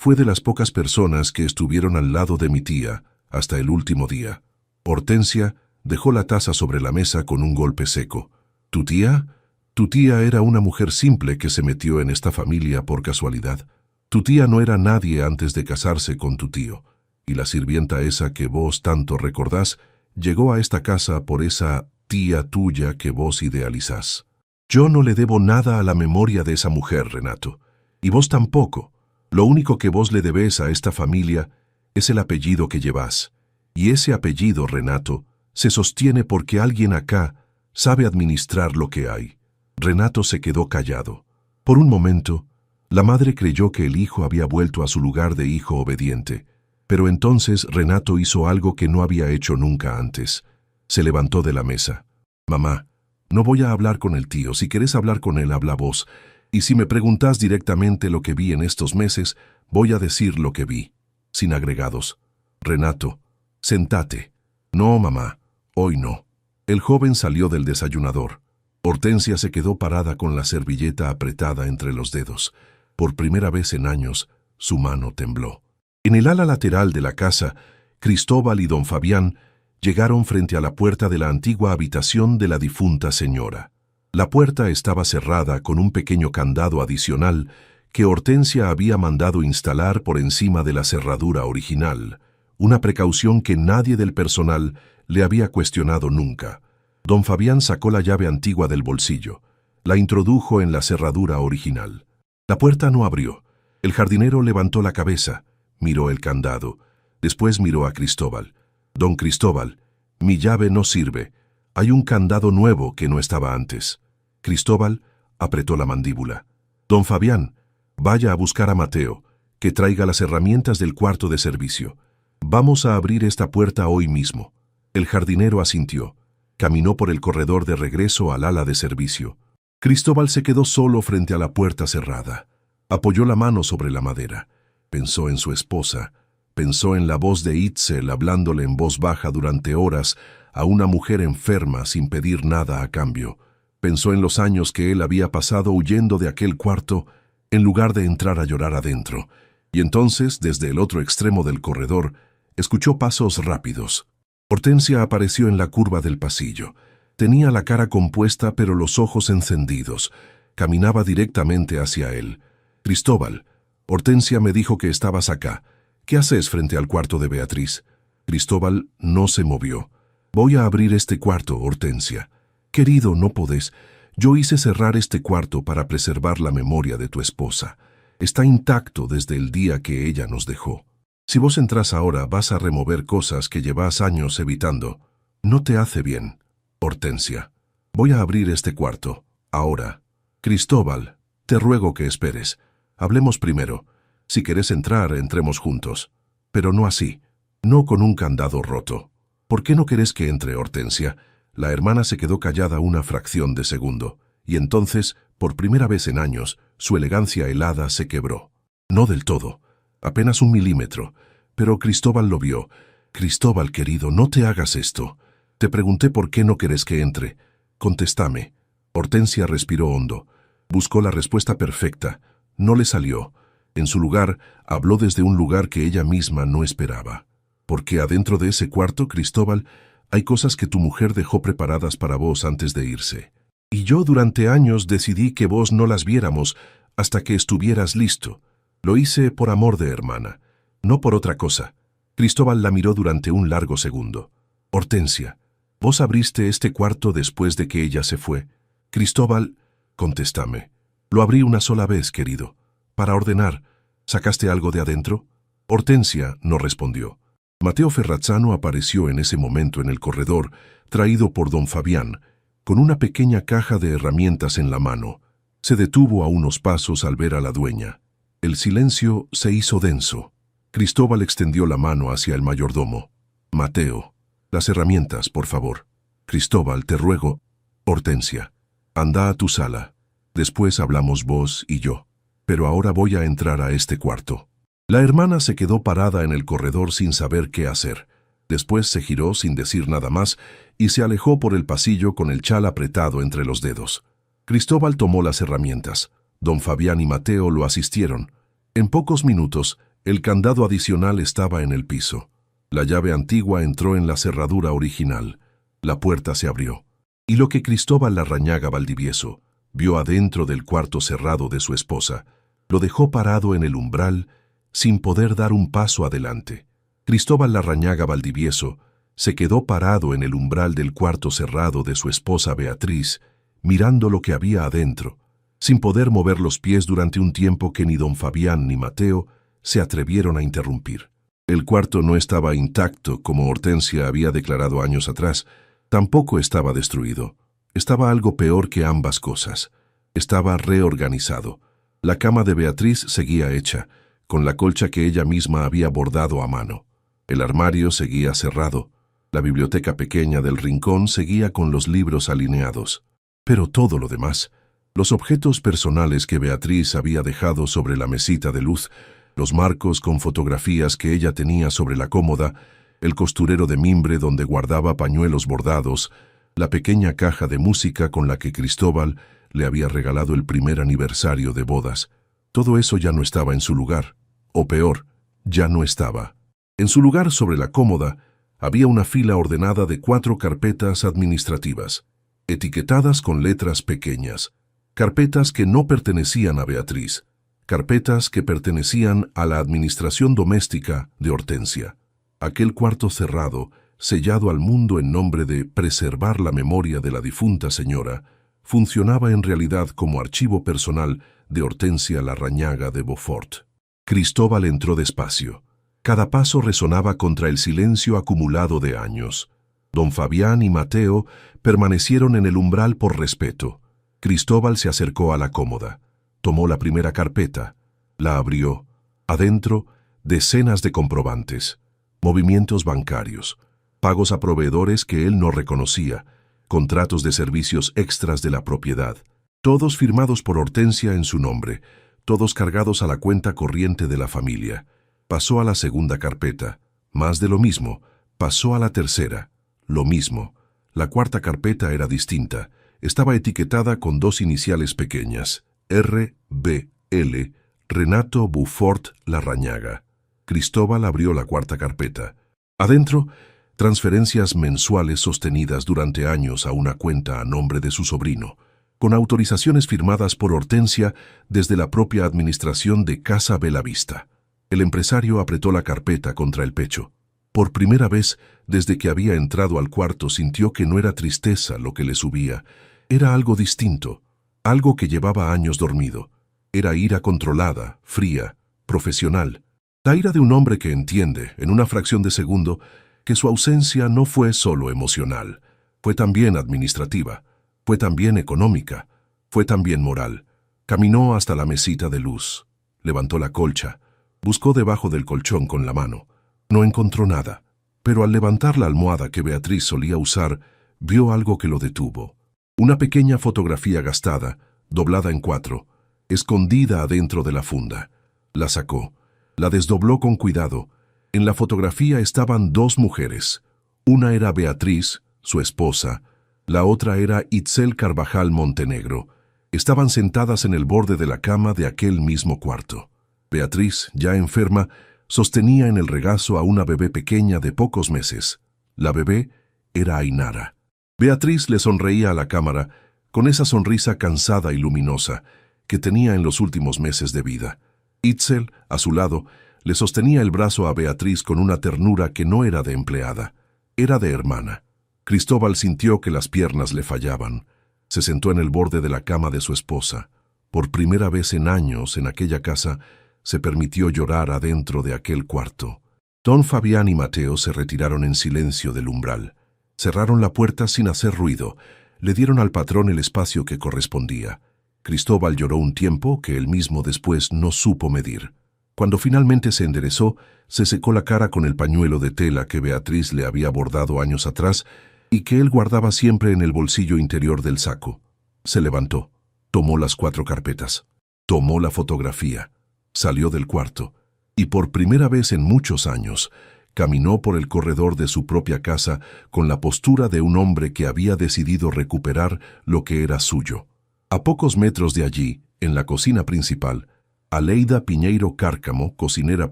Fue de las pocas personas que estuvieron al lado de mi tía hasta el último día. Hortensia dejó la taza sobre la mesa con un golpe seco. ¿Tu tía? Tu tía era una mujer simple que se metió en esta familia por casualidad. Tu tía no era nadie antes de casarse con tu tío. Y la sirvienta esa que vos tanto recordás llegó a esta casa por esa tía tuya que vos idealizás. Yo no le debo nada a la memoria de esa mujer, Renato. Y vos tampoco. Lo único que vos le debés a esta familia es el apellido que llevás. Y ese apellido, Renato, se sostiene porque alguien acá sabe administrar lo que hay. Renato se quedó callado. Por un momento, la madre creyó que el hijo había vuelto a su lugar de hijo obediente. Pero entonces Renato hizo algo que no había hecho nunca antes. Se levantó de la mesa. Mamá, no voy a hablar con el tío. Si querés hablar con él, habla vos. Y si me preguntás directamente lo que vi en estos meses, voy a decir lo que vi. Sin agregados. Renato, sentate. No, mamá, hoy no. El joven salió del desayunador. Hortensia se quedó parada con la servilleta apretada entre los dedos. Por primera vez en años, su mano tembló. En el ala lateral de la casa, Cristóbal y don Fabián llegaron frente a la puerta de la antigua habitación de la difunta señora. La puerta estaba cerrada con un pequeño candado adicional que Hortensia había mandado instalar por encima de la cerradura original, una precaución que nadie del personal le había cuestionado nunca. Don Fabián sacó la llave antigua del bolsillo, la introdujo en la cerradura original. La puerta no abrió. El jardinero levantó la cabeza, miró el candado, después miró a Cristóbal. Don Cristóbal, mi llave no sirve. Hay un candado nuevo que no estaba antes. Cristóbal apretó la mandíbula. Don Fabián, vaya a buscar a Mateo, que traiga las herramientas del cuarto de servicio. Vamos a abrir esta puerta hoy mismo. El jardinero asintió. Caminó por el corredor de regreso al ala de servicio. Cristóbal se quedó solo frente a la puerta cerrada. Apoyó la mano sobre la madera. Pensó en su esposa. Pensó en la voz de Itzel hablándole en voz baja durante horas a una mujer enferma sin pedir nada a cambio. Pensó en los años que él había pasado huyendo de aquel cuarto en lugar de entrar a llorar adentro. Y entonces, desde el otro extremo del corredor, escuchó pasos rápidos. Hortensia apareció en la curva del pasillo. Tenía la cara compuesta pero los ojos encendidos. Caminaba directamente hacia él. Cristóbal, Hortensia me dijo que estabas acá. ¿Qué haces frente al cuarto de Beatriz? Cristóbal no se movió. Voy a abrir este cuarto, Hortensia. Querido, no podés. Yo hice cerrar este cuarto para preservar la memoria de tu esposa. Está intacto desde el día que ella nos dejó. Si vos entras ahora, vas a remover cosas que llevas años evitando. No te hace bien, Hortensia. Voy a abrir este cuarto, ahora. Cristóbal, te ruego que esperes. Hablemos primero. Si querés entrar, entremos juntos. Pero no así, no con un candado roto. ¿Por qué no querés que entre, Hortensia? La hermana se quedó callada una fracción de segundo, y entonces, por primera vez en años, su elegancia helada se quebró. No del todo. Apenas 1 milímetro, pero Cristóbal lo vio. Cristóbal, querido, no te hagas esto. Te pregunté por qué no querés que entre. Contéstame. Hortensia respiró hondo. Buscó la respuesta perfecta. No le salió. En su lugar, habló desde un lugar que ella misma no esperaba. Porque adentro de ese cuarto, Cristóbal, hay cosas que tu mujer dejó preparadas para vos antes de irse. Y yo durante años decidí que vos no las viéramos hasta que estuvieras listo. Lo hice por amor de hermana, no por otra cosa. Cristóbal la miró durante un largo segundo. Hortensia, ¿vos abriste este cuarto después de que ella se fue? Cristóbal, contéstame. Lo abrí una sola vez, querido. Para ordenar. ¿Sacaste algo de adentro? Hortensia no respondió. Mateo Ferrazzano apareció en ese momento en el corredor, traído por don Fabián, con una pequeña caja de herramientas en la mano. Se detuvo a unos pasos al ver a la dueña. El silencio se hizo denso. Cristóbal extendió la mano hacia el mayordomo. Mateo, las herramientas, por favor. Cristóbal, te ruego. Hortensia, anda a tu sala. Después hablamos vos y yo. Pero ahora voy a entrar a este cuarto. La hermana se quedó parada en el corredor sin saber qué hacer. Después se giró sin decir nada más y se alejó por el pasillo con el chal apretado entre los dedos. Cristóbal tomó las herramientas. Don Fabián y Mateo lo asistieron. En pocos minutos, El candado adicional estaba en el piso. La llave antigua entró en la cerradura original. La puerta se abrió. Y lo que Cristóbal Larrañaga Valdivieso vio adentro del cuarto cerrado de su esposa, lo dejó parado en el umbral sin poder dar un paso adelante. Cristóbal Larrañaga Valdivieso se quedó parado en el umbral del cuarto cerrado de su esposa Beatriz, mirando lo que había adentro, sin poder mover los pies durante un tiempo que ni don Fabián ni Mateo se atrevieron a interrumpir. El cuarto no estaba intacto, como Hortensia había declarado años atrás. Tampoco estaba destruido. Estaba algo peor que ambas cosas. Estaba reorganizado. La cama de Beatriz seguía hecha, con la colcha que ella misma había bordado a mano. El armario seguía cerrado. La biblioteca pequeña del rincón seguía con los libros alineados. Pero todo lo demás, los objetos personales que Beatriz había dejado sobre la mesita de luz, los marcos con fotografías que ella tenía sobre la cómoda, el costurero de mimbre donde guardaba pañuelos bordados, la pequeña caja de música con la que Cristóbal le había regalado el primer aniversario de bodas. Todo eso ya no estaba en su lugar, o peor, ya no estaba. En su lugar, sobre la cómoda, había una fila ordenada de 4 carpetas administrativas, etiquetadas con letras pequeñas, carpetas que no pertenecían a Beatriz, carpetas que pertenecían a la administración doméstica de Hortensia. Aquel cuarto cerrado, sellado al mundo en nombre de preservar la memoria de la difunta señora, funcionaba en realidad como archivo personal de Hortensia Larrañaga de Beaufort. Cristóbal entró despacio. Cada paso resonaba contra el silencio acumulado de años. Don Fabián y Mateo permanecieron en el umbral por respeto. Cristóbal se acercó a la cómoda. Tomó la primera carpeta. La abrió. Adentro, decenas de comprobantes. Movimientos bancarios, pagos a proveedores que él no reconocía, contratos de servicios extras de la propiedad, todos firmados por Hortensia en su nombre, todos cargados a la cuenta corriente de la familia. Pasó a la segunda carpeta, más de lo mismo. Pasó a la tercera, lo mismo. La cuarta carpeta era distinta, estaba etiquetada con 2 iniciales pequeñas, R.B.L., Renato Beaufort Larrañaga. Cristóbal abrió la cuarta carpeta. Adentro, transferencias mensuales sostenidas durante años a una cuenta a nombre de su sobrino, con autorizaciones firmadas por Hortensia desde la propia administración de Casa Belavista. El empresario apretó la carpeta contra el pecho. Por primera vez, desde que había entrado al cuarto, sintió que no era tristeza lo que le subía. Era algo distinto, algo que llevaba años dormido. Era ira controlada, fría, profesional. La ira de un hombre que entiende, en una fracción de segundo, que su ausencia no fue solo emocional, fue también administrativa, fue también económica, fue también moral. Caminó hasta la mesita de luz, levantó la colcha, buscó debajo del colchón con la mano. No encontró nada, pero al levantar la almohada que Beatriz solía usar, vio algo que lo detuvo. Una pequeña fotografía gastada, doblada en 4, escondida adentro de la funda. La sacó, la desdobló con cuidado. En la fotografía estaban 2 mujeres. Una era Beatriz, su esposa. La otra era Itzel Carvajal Montenegro. Estaban sentadas en el borde de la cama de aquel mismo cuarto. Beatriz, ya enferma, sostenía en el regazo a una bebé pequeña de pocos meses. La bebé era Ainara. Beatriz le sonreía a la cámara con esa sonrisa cansada y luminosa que tenía en los últimos meses de vida. Itzel, a su lado, le sostenía el brazo a Beatriz con una ternura que no era de empleada, era de hermana. Cristóbal sintió que las piernas le fallaban. Se sentó en el borde de la cama de su esposa. Por primera vez en años en aquella casa, se permitió llorar adentro de aquel cuarto. Don Fabián y Mateo se retiraron en silencio del umbral. Cerraron la puerta sin hacer ruido. Le dieron al patrón el espacio que correspondía. Cristóbal lloró un tiempo que él mismo después no supo medir. Cuando finalmente se enderezó, se secó la cara con el pañuelo de tela que Beatriz le había bordado años atrás y que él guardaba siempre en el bolsillo interior del saco. Se levantó, tomó las 4 carpetas, tomó la fotografía, salió del cuarto y por primera vez en muchos años caminó por el corredor de su propia casa con la postura de un hombre que había decidido recuperar lo que era suyo. A pocos metros de allí, en la cocina principal, Aleida Piñeiro Cárcamo, cocinera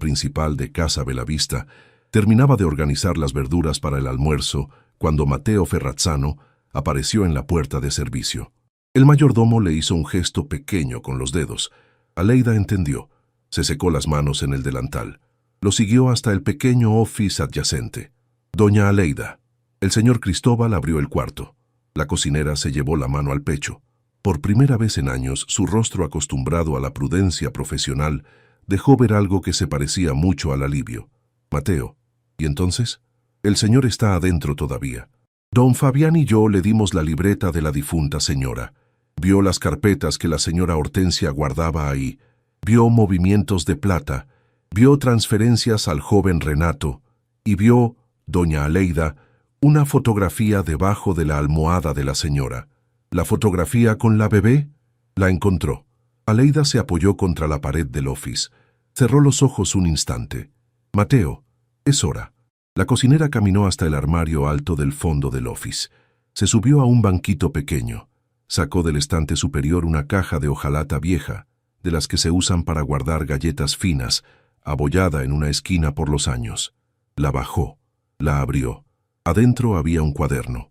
principal de Casa Belavista, terminaba de organizar las verduras para el almuerzo cuando Mateo Ferrazzano apareció en la puerta de servicio. El mayordomo le hizo un gesto pequeño con los dedos. Aleida entendió. Se secó las manos en el delantal. Lo siguió hasta el pequeño office adyacente. Doña Aleida. El señor Cristóbal abrió el cuarto. La cocinera se llevó la mano al pecho. Por primera vez en años, su rostro acostumbrado a la prudencia profesional dejó ver algo que se parecía mucho al alivio. Mateo. ¿Y entonces? El señor está adentro todavía. Don Fabián y yo le dimos la libreta de la difunta señora. Vio las carpetas que la señora Hortensia guardaba ahí. Vio movimientos de plata. Vio transferencias al joven Renato. Y vio, doña Aleida, una fotografía debajo de la almohada de la señora. ¿La fotografía con la bebé? La encontró. Aleida se apoyó contra la pared del office. Cerró los ojos un instante. Mateo, es hora. La cocinera caminó hasta el armario alto del fondo del office. Se subió a un banquito pequeño. Sacó del estante superior una caja de hojalata vieja, de las que se usan para guardar galletas finas, abollada en una esquina por los años. La bajó. La abrió. Adentro había un cuaderno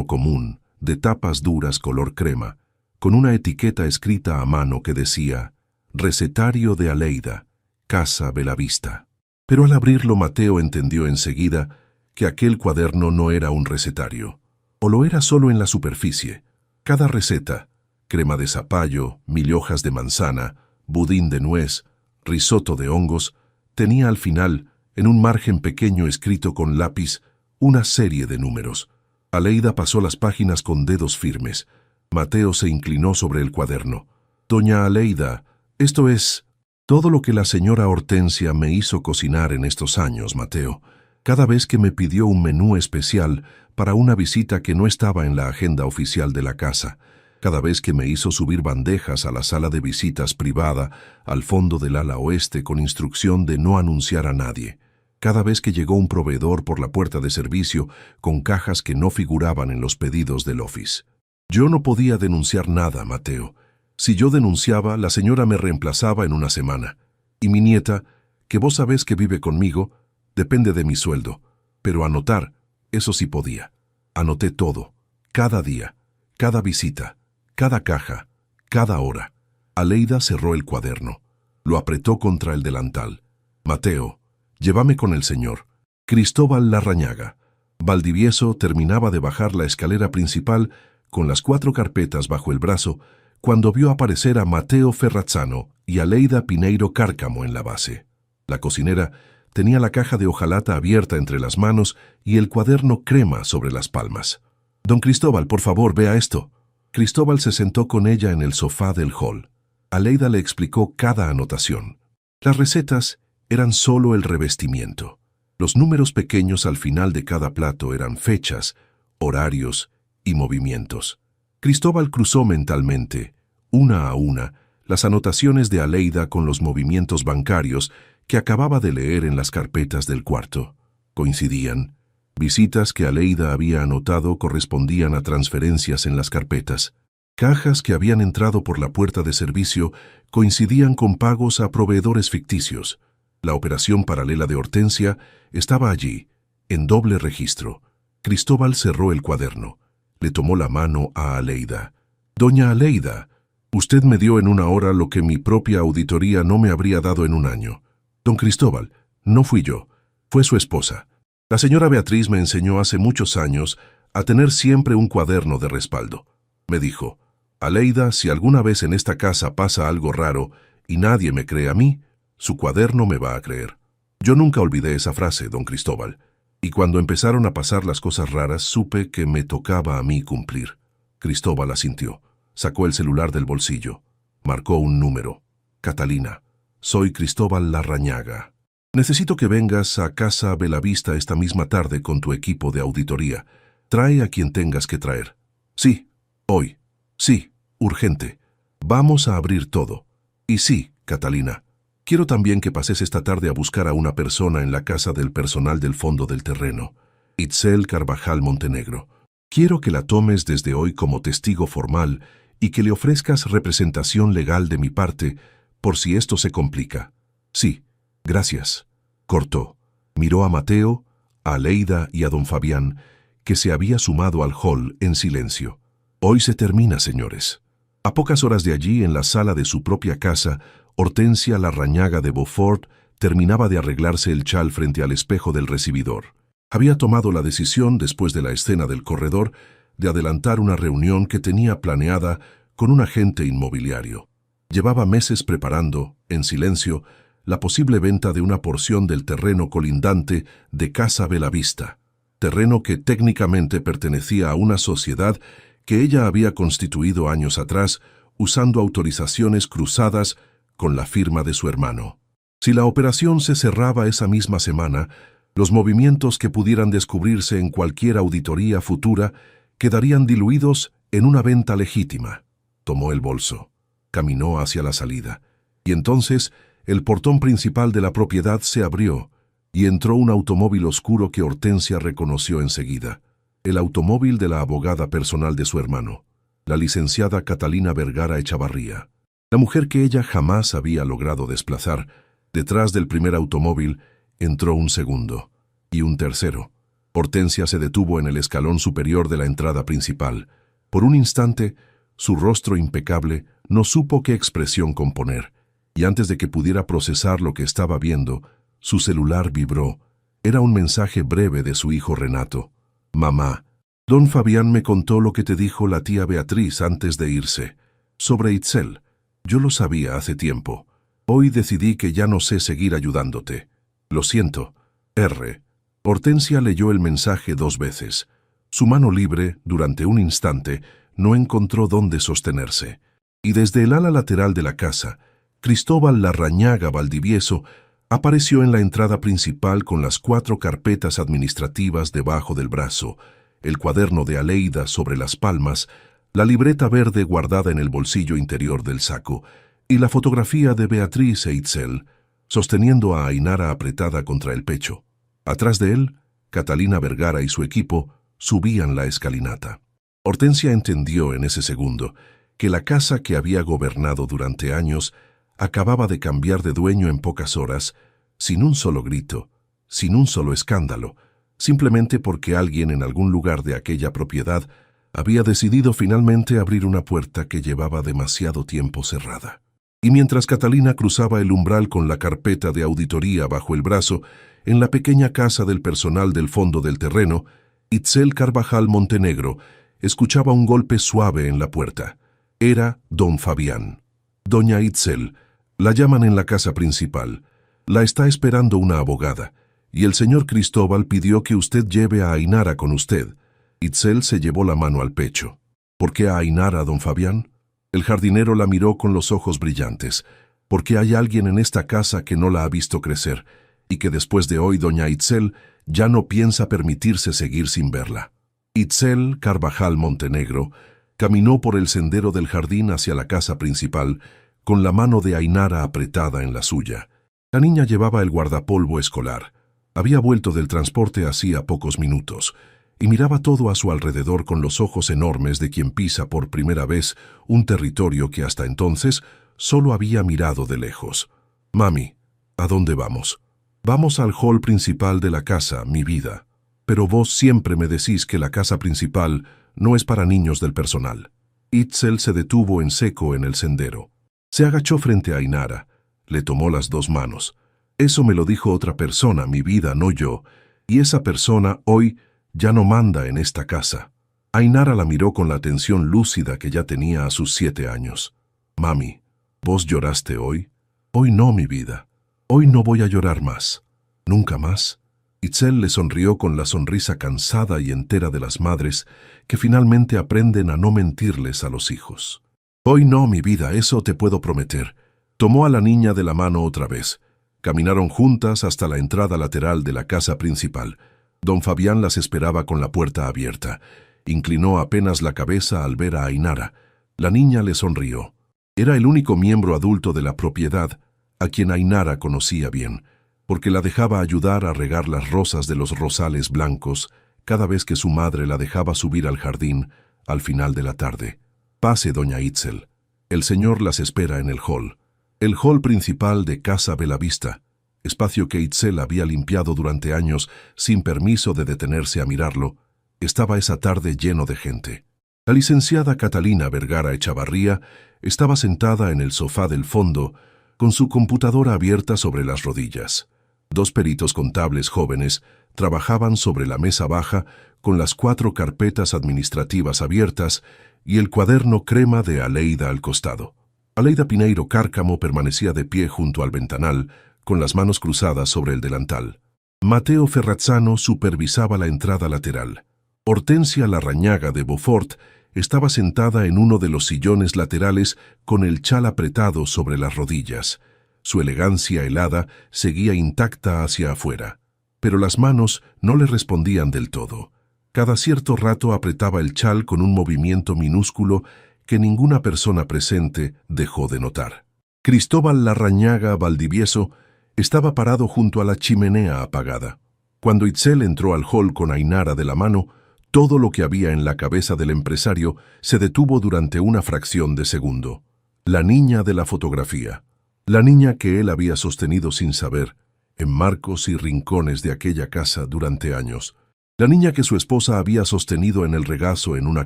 común, de tapas duras color crema, con una etiqueta escrita a mano que decía «Recetario de Aleida, Casa Belavista». Pero al abrirlo Mateo entendió enseguida que aquel cuaderno no era un recetario, o lo era solo en la superficie. Cada receta, crema de zapallo, 1000 hojas de manzana, budín de nuez, risotto de hongos, tenía al final, en un margen pequeño escrito con lápiz, una serie de números. Aleida pasó las páginas con dedos firmes. Mateo se inclinó sobre el cuaderno. «Doña Aleida, esto es todo lo que la señora Hortensia me hizo cocinar en estos años, Mateo. Cada vez que me pidió un menú especial para una visita que no estaba en la agenda oficial de la casa. Cada vez que me hizo subir bandejas a la sala de visitas privada, al fondo del ala oeste con instrucción de no anunciar a nadie. Cada vez que llegó un proveedor por la puerta de servicio con cajas que no figuraban en los pedidos del office. Yo no podía denunciar nada, Mateo. Si yo denunciaba, la señora me reemplazaba en una semana. Y mi nieta, que vos sabés que vive conmigo, depende de mi sueldo. Pero anotar, eso sí podía. Anoté todo, cada día, cada visita, cada caja, cada hora. Aleida cerró el cuaderno. Lo apretó contra el delantal. Mateo, llévame con el señor. Cristóbal Larrañaga. Valdivieso terminaba de bajar la escalera principal con las 4 carpetas bajo el brazo cuando vio aparecer a Mateo Ferrazzano y Aleida Piñeiro Cárcamo en la base. La cocinera tenía la caja de hojalata abierta entre las manos y el cuaderno crema sobre las palmas. «Don Cristóbal, por favor, vea esto». Cristóbal se sentó con ella en el sofá del hall. Aleida le explicó cada anotación. Las recetas eran solo el revestimiento. Los números pequeños al final de cada plato eran fechas, horarios y movimientos. Cristóbal cruzó mentalmente, una a una, las anotaciones de Aleida con los movimientos bancarios que acababa de leer en las carpetas del cuarto. Coincidían. Visitas que Aleida había anotado correspondían a transferencias en las carpetas. Cajas que habían entrado por la puerta de servicio coincidían con pagos a proveedores ficticios. La operación paralela de Hortensia estaba allí, en doble registro. Cristóbal cerró el cuaderno. Le tomó la mano a Aleida. «Doña Aleida, usted me dio en una hora lo que mi propia auditoría no me habría dado en un año. Don Cristóbal, no fui yo, fue su esposa. La señora Beatriz me enseñó hace muchos años a tener siempre un cuaderno de respaldo. Me dijo, Aleida, si alguna vez en esta casa pasa algo raro y nadie me cree a mí, su cuaderno me va a creer». Yo nunca olvidé esa frase, don Cristóbal. Y cuando empezaron a pasar las cosas raras, supe que me tocaba a mí cumplir. Cristóbal asintió. Sacó el celular del bolsillo. Marcó un número. «Catalina, soy Cristóbal Larrañaga. Necesito que vengas a Casa Belavista esta misma tarde con tu equipo de auditoría. Trae a quien tengas que traer». «Sí, hoy. Sí, urgente. Vamos a abrir todo. Y sí, Catalina, quiero también que pases esta tarde a buscar a una persona en la casa del personal del fondo del terreno, Itzel Carvajal Montenegro. Quiero que la tomes desde hoy como testigo formal y que le ofrezcas representación legal de mi parte por si esto se complica. Sí, gracias. Cortó. Miró a Mateo, a Aleida y a don Fabián, que se había sumado al hall en silencio. Hoy se termina, señores. A pocas horas de allí, en la sala de su propia casa, Hortensia Larrañaga de Beaufort terminaba de arreglarse el chal frente al espejo del recibidor. Había tomado la decisión, después de la escena del corredor, de adelantar una reunión que tenía planeada con un agente inmobiliario. Llevaba meses preparando, en silencio, la posible venta de una porción del terreno colindante de Casa Belavista, terreno que técnicamente pertenecía a una sociedad que ella había constituido años atrás, usando autorizaciones cruzadas con la firma de su hermano. Si la operación se cerraba esa misma semana, los movimientos que pudieran descubrirse en cualquier auditoría futura quedarían diluidos en una venta legítima. Tomó el bolso, caminó hacia la salida, y entonces el portón principal de la propiedad se abrió y entró un automóvil oscuro que Hortensia reconoció enseguida. El automóvil de la abogada personal de su hermano, la licenciada Catalina Vergara Echavarría. La mujer que ella jamás había logrado desplazar. Detrás del primer automóvil entró un segundo y un tercero. Hortensia se detuvo en el escalón superior de la entrada principal. Por un instante, su rostro impecable no supo qué expresión componer, y antes de que pudiera procesar lo que estaba viendo, su celular vibró. Era un mensaje breve de su hijo Renato. Mamá, don Fabián me contó lo que te dijo la tía Beatriz antes de irse, sobre Itzel. Yo lo sabía hace tiempo. Hoy decidí que ya no sé seguir ayudándote. Lo siento. R. Hortensia leyó el mensaje 2 veces. Su mano libre, durante un instante, no encontró dónde sostenerse. Y desde el ala lateral de la casa, Cristóbal Larrañaga Valdivieso apareció en la entrada principal con las 4 carpetas administrativas debajo del brazo, el cuaderno de Aleida sobre las palmas, la libreta verde guardada en el bolsillo interior del saco, y la fotografía de Beatriz e Itzel, sosteniendo a Ainara apretada contra el pecho. Atrás de él, Catalina Vergara y su equipo subían la escalinata. Hortensia entendió en ese segundo que la casa que había gobernado durante años acababa de cambiar de dueño en pocas horas, sin un solo grito, sin un solo escándalo, simplemente porque alguien en algún lugar de aquella propiedad había decidido finalmente abrir una puerta que llevaba demasiado tiempo cerrada. Y mientras Catalina cruzaba el umbral con la carpeta de auditoría bajo el brazo, en la pequeña casa del personal del fondo del terreno, Itzel Carvajal Montenegro escuchaba un golpe suave en la puerta. Era don Fabián. Doña Itzel, la llaman en la casa principal. La está esperando una abogada, y el señor Cristóbal pidió que usted lleve a Ainara con usted. Itzel se llevó la mano al pecho. ¿Por qué a Ainara, don Fabián? El jardinero la miró con los ojos brillantes. Porque hay alguien en esta casa que no la ha visto crecer, y que después de hoy doña Itzel ya no piensa permitirse seguir sin verla. Itzel Carvajal Montenegro caminó por el sendero del jardín hacia la casa principal, con la mano de Ainara apretada en la suya. La niña llevaba el guardapolvo escolar. Había vuelto del transporte hacía pocos minutos, y miraba todo a su alrededor con los ojos enormes de quien pisa por primera vez un territorio que hasta entonces solo había mirado de lejos. Mami, ¿a dónde vamos? Vamos al hall principal de la casa, mi vida. Pero vos siempre me decís que la casa principal no es para niños del personal. Itzel se detuvo en seco en el sendero. Se agachó frente a Ainara. Le tomó las 2 manos. Eso me lo dijo otra persona, mi vida, no yo. Y esa persona hoy ya no manda en esta casa. Ainara la miró con la atención lúcida que ya tenía a sus 7 años. Mami, ¿vos lloraste hoy? Hoy no, mi vida. Hoy no voy a llorar más. ¿Nunca más? Itzel le sonrió con la sonrisa cansada y entera de las madres que finalmente aprenden a no mentirles a los hijos. Hoy no, mi vida, eso te puedo prometer. Tomó a la niña de la mano otra vez. Caminaron juntas hasta la entrada lateral de la casa principal. Don Fabián las esperaba con la puerta abierta. Inclinó apenas la cabeza al ver a Ainara. La niña le sonrió. Era el único miembro adulto de la propiedad a quien Ainara conocía bien, porque la dejaba ayudar a regar las rosas de los rosales blancos cada vez que su madre la dejaba subir al jardín al final de la tarde. Pase, doña Itzel. El señor las espera en el hall. El hall principal de Casa Belavista, espacio que Itzel había limpiado durante años sin permiso de detenerse a mirarlo, estaba esa tarde lleno de gente. La licenciada Catalina Vergara Echavarría estaba sentada en el sofá del fondo, con su computadora abierta sobre las rodillas. Dos peritos contables jóvenes trabajaban sobre la mesa baja con las 4 carpetas administrativas abiertas y el cuaderno crema de Aleida al costado. Aleida Pineiro Cárcamo permanecía de pie junto al ventanal, con las manos cruzadas sobre el delantal. Mateo Ferrazzano supervisaba la entrada lateral. Hortensia Larrañaga de Beaufort estaba sentada en uno de los sillones laterales con el chal apretado sobre las rodillas. Su elegancia helada seguía intacta hacia afuera, pero las manos no le respondían del todo. Cada cierto rato apretaba el chal con un movimiento minúsculo que ninguna persona presente dejó de notar. Cristóbal Larrañaga Valdivieso estaba parado junto a la chimenea apagada. Cuando Itzel entró al hall con Ainara de la mano, todo lo que había en la cabeza del empresario se detuvo durante una fracción de segundo. La niña de la fotografía. La niña que él había sostenido sin saber, en marcos y rincones de aquella casa durante años. La niña que su esposa había sostenido en el regazo en una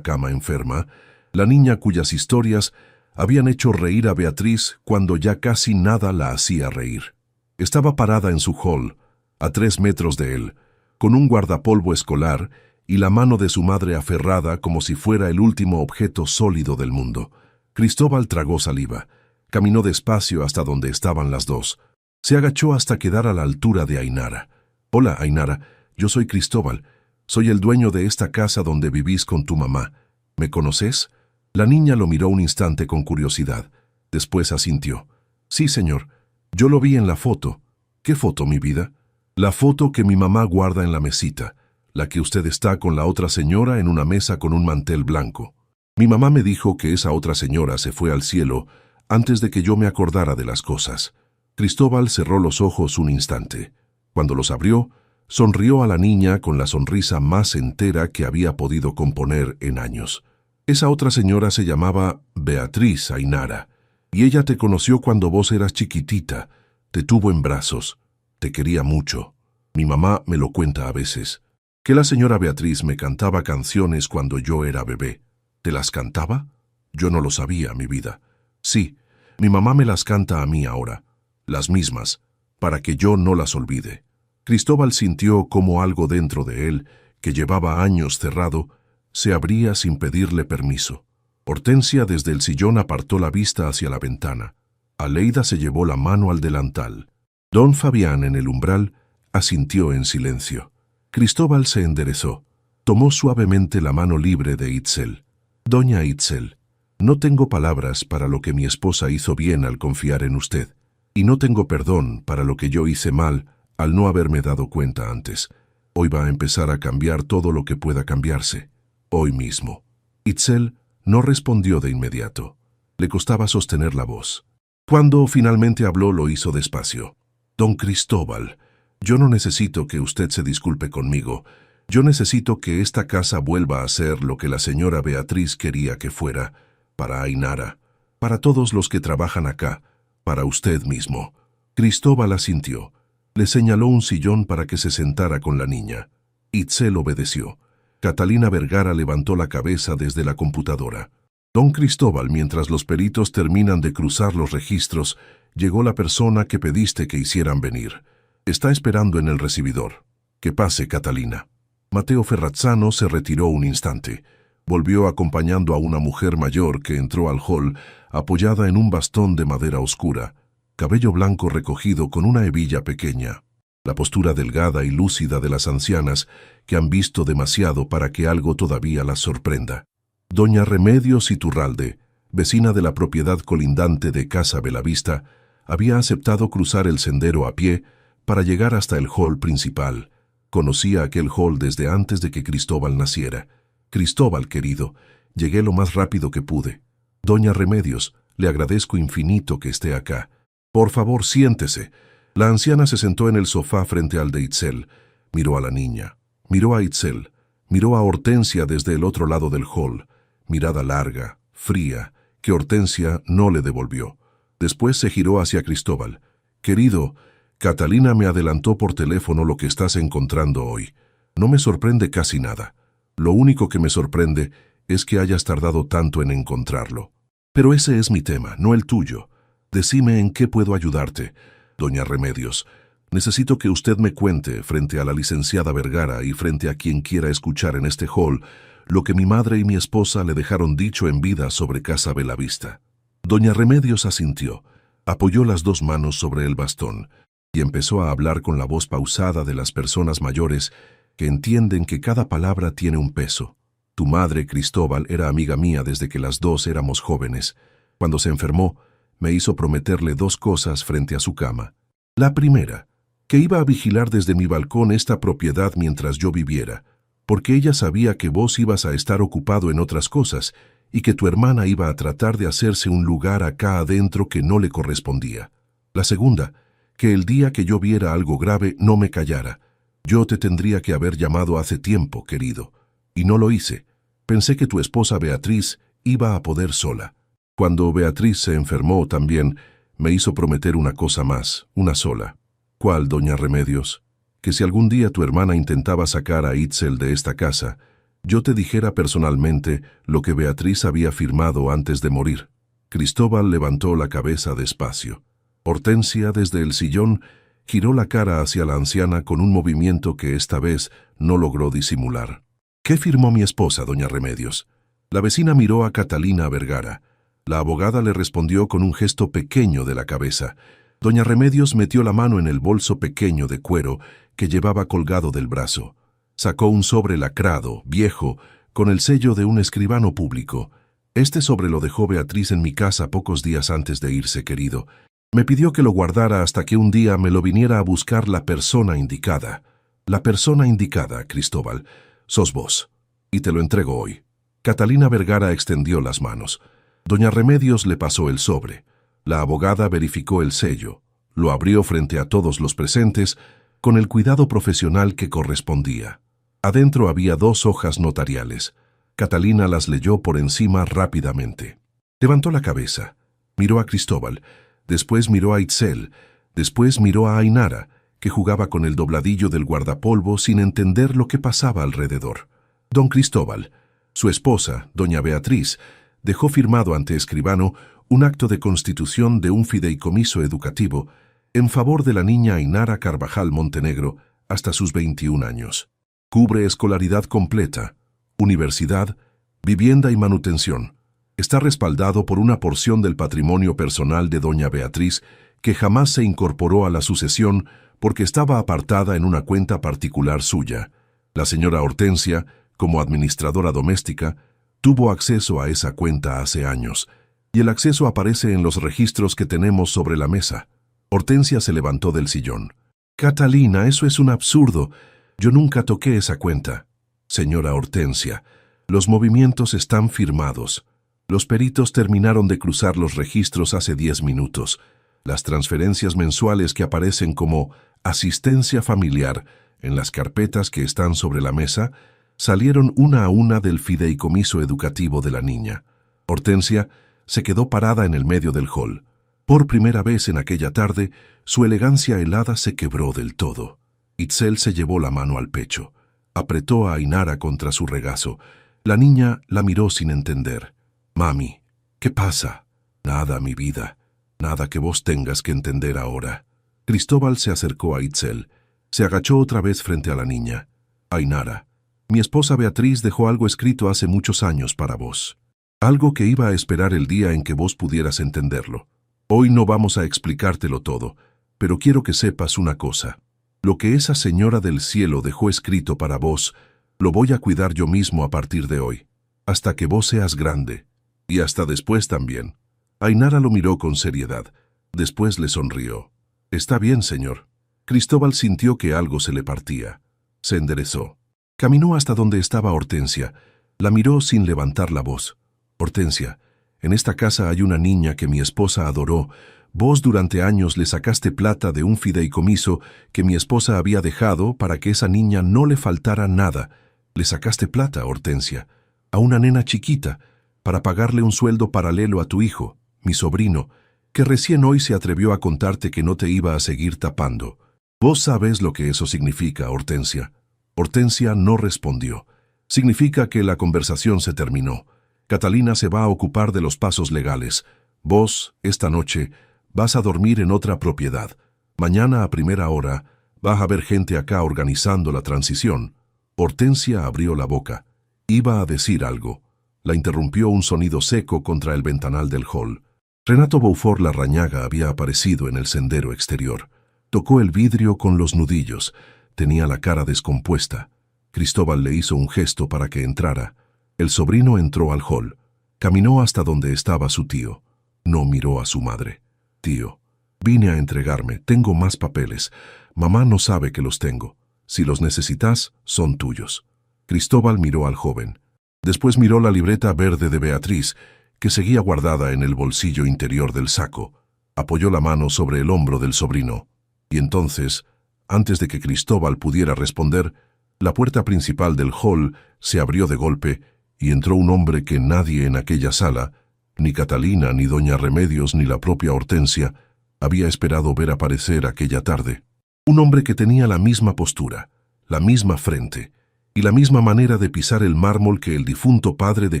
cama enferma. La niña cuyas historias habían hecho reír a Beatriz cuando ya casi nada la hacía reír. Estaba parada en su hall, a 3 metros de él, con un guardapolvo escolar y la mano de su madre aferrada como si fuera el último objeto sólido del mundo. Cristóbal tragó saliva. Caminó despacio hasta donde estaban las dos. Se agachó hasta quedar a la altura de Ainara. «Hola, Ainara, yo soy Cristóbal. Soy el dueño de esta casa donde vivís con tu mamá. ¿Me conoces?» La niña lo miró un instante con curiosidad. Después asintió. «Sí, señor. Yo lo vi en la foto». «¿Qué foto, mi vida?» «La foto que mi mamá guarda en la mesita. La que usted está con la otra señora en una mesa con un mantel blanco. Mi mamá me dijo que esa otra señora se fue al cielo antes de que yo me acordara de las cosas». Cristóbal cerró los ojos un instante. Cuando los abrió, sonrió a la niña con la sonrisa más entera que había podido componer en años. «Esa otra señora se llamaba Beatriz, Ainara, y ella te conoció cuando vos eras chiquitita, te tuvo en brazos, te quería mucho. Mi mamá me lo cuenta a veces, que la señora Beatriz me cantaba canciones cuando yo era bebé. ¿Te las cantaba? Yo no lo sabía, mi vida. Sí, mi mamá me las canta a mí ahora, las mismas, para que yo no las olvide». Cristóbal sintió como algo dentro de él, que llevaba años cerrado, se abría sin pedirle permiso. Hortensia desde el sillón apartó la vista hacia la ventana. Aleida se llevó la mano al delantal. Don Fabián, en el umbral, asintió en silencio. Cristóbal se enderezó. Tomó suavemente la mano libre de Itzel. «Doña Itzel, no tengo palabras para lo que mi esposa hizo bien al confiar en usted, y no tengo perdón para lo que yo hice mal al no haberme dado cuenta antes. Hoy va a empezar a cambiar todo lo que pueda cambiarse. Hoy mismo». Itzel no respondió de inmediato. Le costaba sostener la voz. Cuando finalmente habló, lo hizo despacio. «Don Cristóbal, yo no necesito que usted se disculpe conmigo. Yo necesito que esta casa vuelva a ser lo que la señora Beatriz quería que fuera, para Ainara, para todos los que trabajan acá, para usted mismo». Cristóbal asintió. Le señaló un sillón para que se sentara con la niña. Itzel obedeció. Catalina Vergara levantó la cabeza desde la computadora. «Don Cristóbal, mientras los peritos terminan de cruzar los registros, llegó la persona que pediste que hicieran venir. Está esperando en el recibidor. Que pase, Catalina». Mateo Ferrazzano se retiró un instante. Volvió acompañando a una mujer mayor que entró al hall, apoyada en un bastón de madera oscura, cabello blanco recogido con una hebilla pequeña. La postura delgada y lúcida de las ancianas que han visto demasiado para que algo todavía las sorprenda. Doña Remedios Iturralde, vecina de la propiedad colindante de Casa Belavista, había aceptado cruzar el sendero a pie para llegar hasta el hall principal. Conocía aquel hall desde antes de que Cristóbal naciera. «Cristóbal, querido, llegué lo más rápido que pude. Doña Remedios, le agradezco infinito que esté acá. Por favor, siéntese». La anciana se sentó en el sofá frente al de Itzel. Miró a la niña, miró a Itzel, miró a Hortensia desde el otro lado del hall. Mirada larga, fría, que Hortensia no le devolvió. Después se giró hacia Cristóbal. Querido, Catalina me adelantó por teléfono lo que estás encontrando hoy. No me sorprende casi nada. Lo único que me sorprende es que hayas tardado tanto en encontrarlo. Pero ese es mi tema, no el tuyo. Decime en qué puedo ayudarte, doña Remedios. Necesito que usted me cuente, frente a la licenciada Vergara y frente a quien quiera escuchar en este hall, lo que mi madre y mi esposa le dejaron dicho en vida sobre Casa Belavista. Doña Remedios asintió, apoyó las dos manos sobre el bastón y empezó a hablar con la voz pausada de las personas mayores que entienden que cada palabra tiene un peso. Tu madre, Cristóbal, era amiga mía desde que las dos éramos jóvenes. Cuando se enfermó, me hizo prometerle dos cosas frente a su cama. La primera, que iba a vigilar desde mi balcón esta propiedad mientras yo viviera, porque ella sabía que vos ibas a estar ocupado en otras cosas y que tu hermana iba a tratar de hacerse un lugar acá adentro que no le correspondía. La segunda, que el día que yo viera algo grave no me callara. Yo te tendría que haber llamado hace tiempo, querido, y no lo hice. Pensé que tu esposa Beatriz iba a poder sola. Cuando Beatriz se enfermó también, me hizo prometer una cosa más, una sola. ¿Cuál, doña Remedios? Que si algún día tu hermana intentaba sacar a Itzel de esta casa, yo te dijera personalmente lo que Beatriz había firmado antes de morir. Cristóbal levantó la cabeza despacio. Hortensia, desde el sillón, giró la cara hacia la anciana con un movimiento que esta vez no logró disimular. ¿Qué firmó mi esposa, doña Remedios? La vecina miró a Catalina Vergara. La abogada le respondió con un gesto pequeño de la cabeza. Doña Remedios metió la mano en el bolso pequeño de cuero que llevaba colgado del brazo. Sacó un sobre lacrado, viejo, con el sello de un escribano público. Este sobre lo dejó Beatriz en mi casa pocos días antes de irse, querido. Me pidió que lo guardara hasta que un día me lo viniera a buscar la persona indicada. La persona indicada, Cristóbal, sos vos. Y te lo entrego hoy. Catalina Vergara extendió las manos. Doña Remedios le pasó el sobre. La abogada verificó el sello. Lo abrió frente a todos los presentes con el cuidado profesional que correspondía. Adentro había 2 hojas notariales. Catalina las leyó por encima rápidamente. Levantó la cabeza. Miró a Cristóbal. Después miró a Itzel. Después miró a Ainara, que jugaba con el dobladillo del guardapolvo sin entender lo que pasaba alrededor. Don Cristóbal, su esposa, doña Beatriz, dejó firmado ante escribano un acto de constitución de un fideicomiso educativo en favor de la niña Ainara Carvajal Montenegro hasta sus 21 años. Cubre escolaridad completa, universidad, vivienda y manutención. Está respaldado por una porción del patrimonio personal de doña Beatriz que jamás se incorporó a la sucesión porque estaba apartada en una cuenta particular suya. La señora Hortensia, como administradora doméstica, tuvo acceso a esa cuenta hace años, y el acceso aparece en los registros que tenemos sobre la mesa. Hortensia se levantó del sillón. Catalina, eso es un absurdo. Yo nunca toqué esa cuenta. Señora Hortensia, los movimientos están firmados. Los peritos terminaron de cruzar los registros hace 10 minutos. Las transferencias mensuales que aparecen como asistencia familiar en las carpetas que están sobre la mesa salieron una a una del fideicomiso educativo de la niña. Hortensia se quedó parada en el medio del hall. Por primera vez en aquella tarde, su elegancia helada se quebró del todo. Itzel se llevó la mano al pecho. Apretó a Ainara contra su regazo. La niña la miró sin entender. «Mami, ¿qué pasa?» «Nada, mi vida. Nada que vos tengas que entender ahora». Cristóbal se acercó a Itzel. Se agachó otra vez frente a la niña. «Ainara, mi esposa Beatriz dejó algo escrito hace muchos años para vos. Algo que iba a esperar el día en que vos pudieras entenderlo. Hoy no vamos a explicártelo todo, pero quiero que sepas una cosa. Lo que esa señora del cielo dejó escrito para vos, lo voy a cuidar yo mismo a partir de hoy, hasta que vos seas grande, y hasta después también». Ainara lo miró con seriedad. Después le sonrió. «Está bien, señor». Cristóbal sintió que algo se le partía. Se enderezó. Caminó hasta donde estaba Hortensia. La miró sin levantar la voz. «Hortensia, en esta casa hay una niña que mi esposa adoró. Vos durante años le sacaste plata de un fideicomiso que mi esposa había dejado para que esa niña no le faltara nada. Le sacaste plata, Hortensia, a una nena chiquita, para pagarle un sueldo paralelo a tu hijo, mi sobrino, que recién hoy se atrevió a contarte que no te iba a seguir tapando. Vos sabés lo que eso significa, Hortensia. Hortensia no respondió. Significa que la conversación se terminó. Catalina se va a ocupar de los pasos legales. Vos, esta noche, vas a dormir en otra propiedad. Mañana a primera hora vas a ver gente acá organizando la transición. Hortensia abrió la boca. Iba a decir algo. La interrumpió un sonido seco contra el ventanal del hall. Renato Beaufort Larrañaga había aparecido en el sendero exterior. Tocó el vidrio con los nudillos. Tenía la cara descompuesta. Cristóbal le hizo un gesto para que entrara. El sobrino entró al hall. Caminó hasta donde estaba su tío. No miró a su madre. Tío, vine a entregarme. Tengo más papeles. Mamá no sabe que los tengo. Si los necesitas, son tuyos. Cristóbal miró al joven. Después miró la libreta verde de Beatriz, que seguía guardada en el bolsillo interior del saco. Apoyó la mano sobre el hombro del sobrino. Y entonces, antes de que Cristóbal pudiera responder, la puerta principal del hall se abrió de golpe y entró un hombre que nadie en aquella sala, ni Catalina, ni doña Remedios, ni la propia Hortensia, había esperado ver aparecer aquella tarde. Un hombre que tenía la misma postura, la misma frente y la misma manera de pisar el mármol que el difunto padre de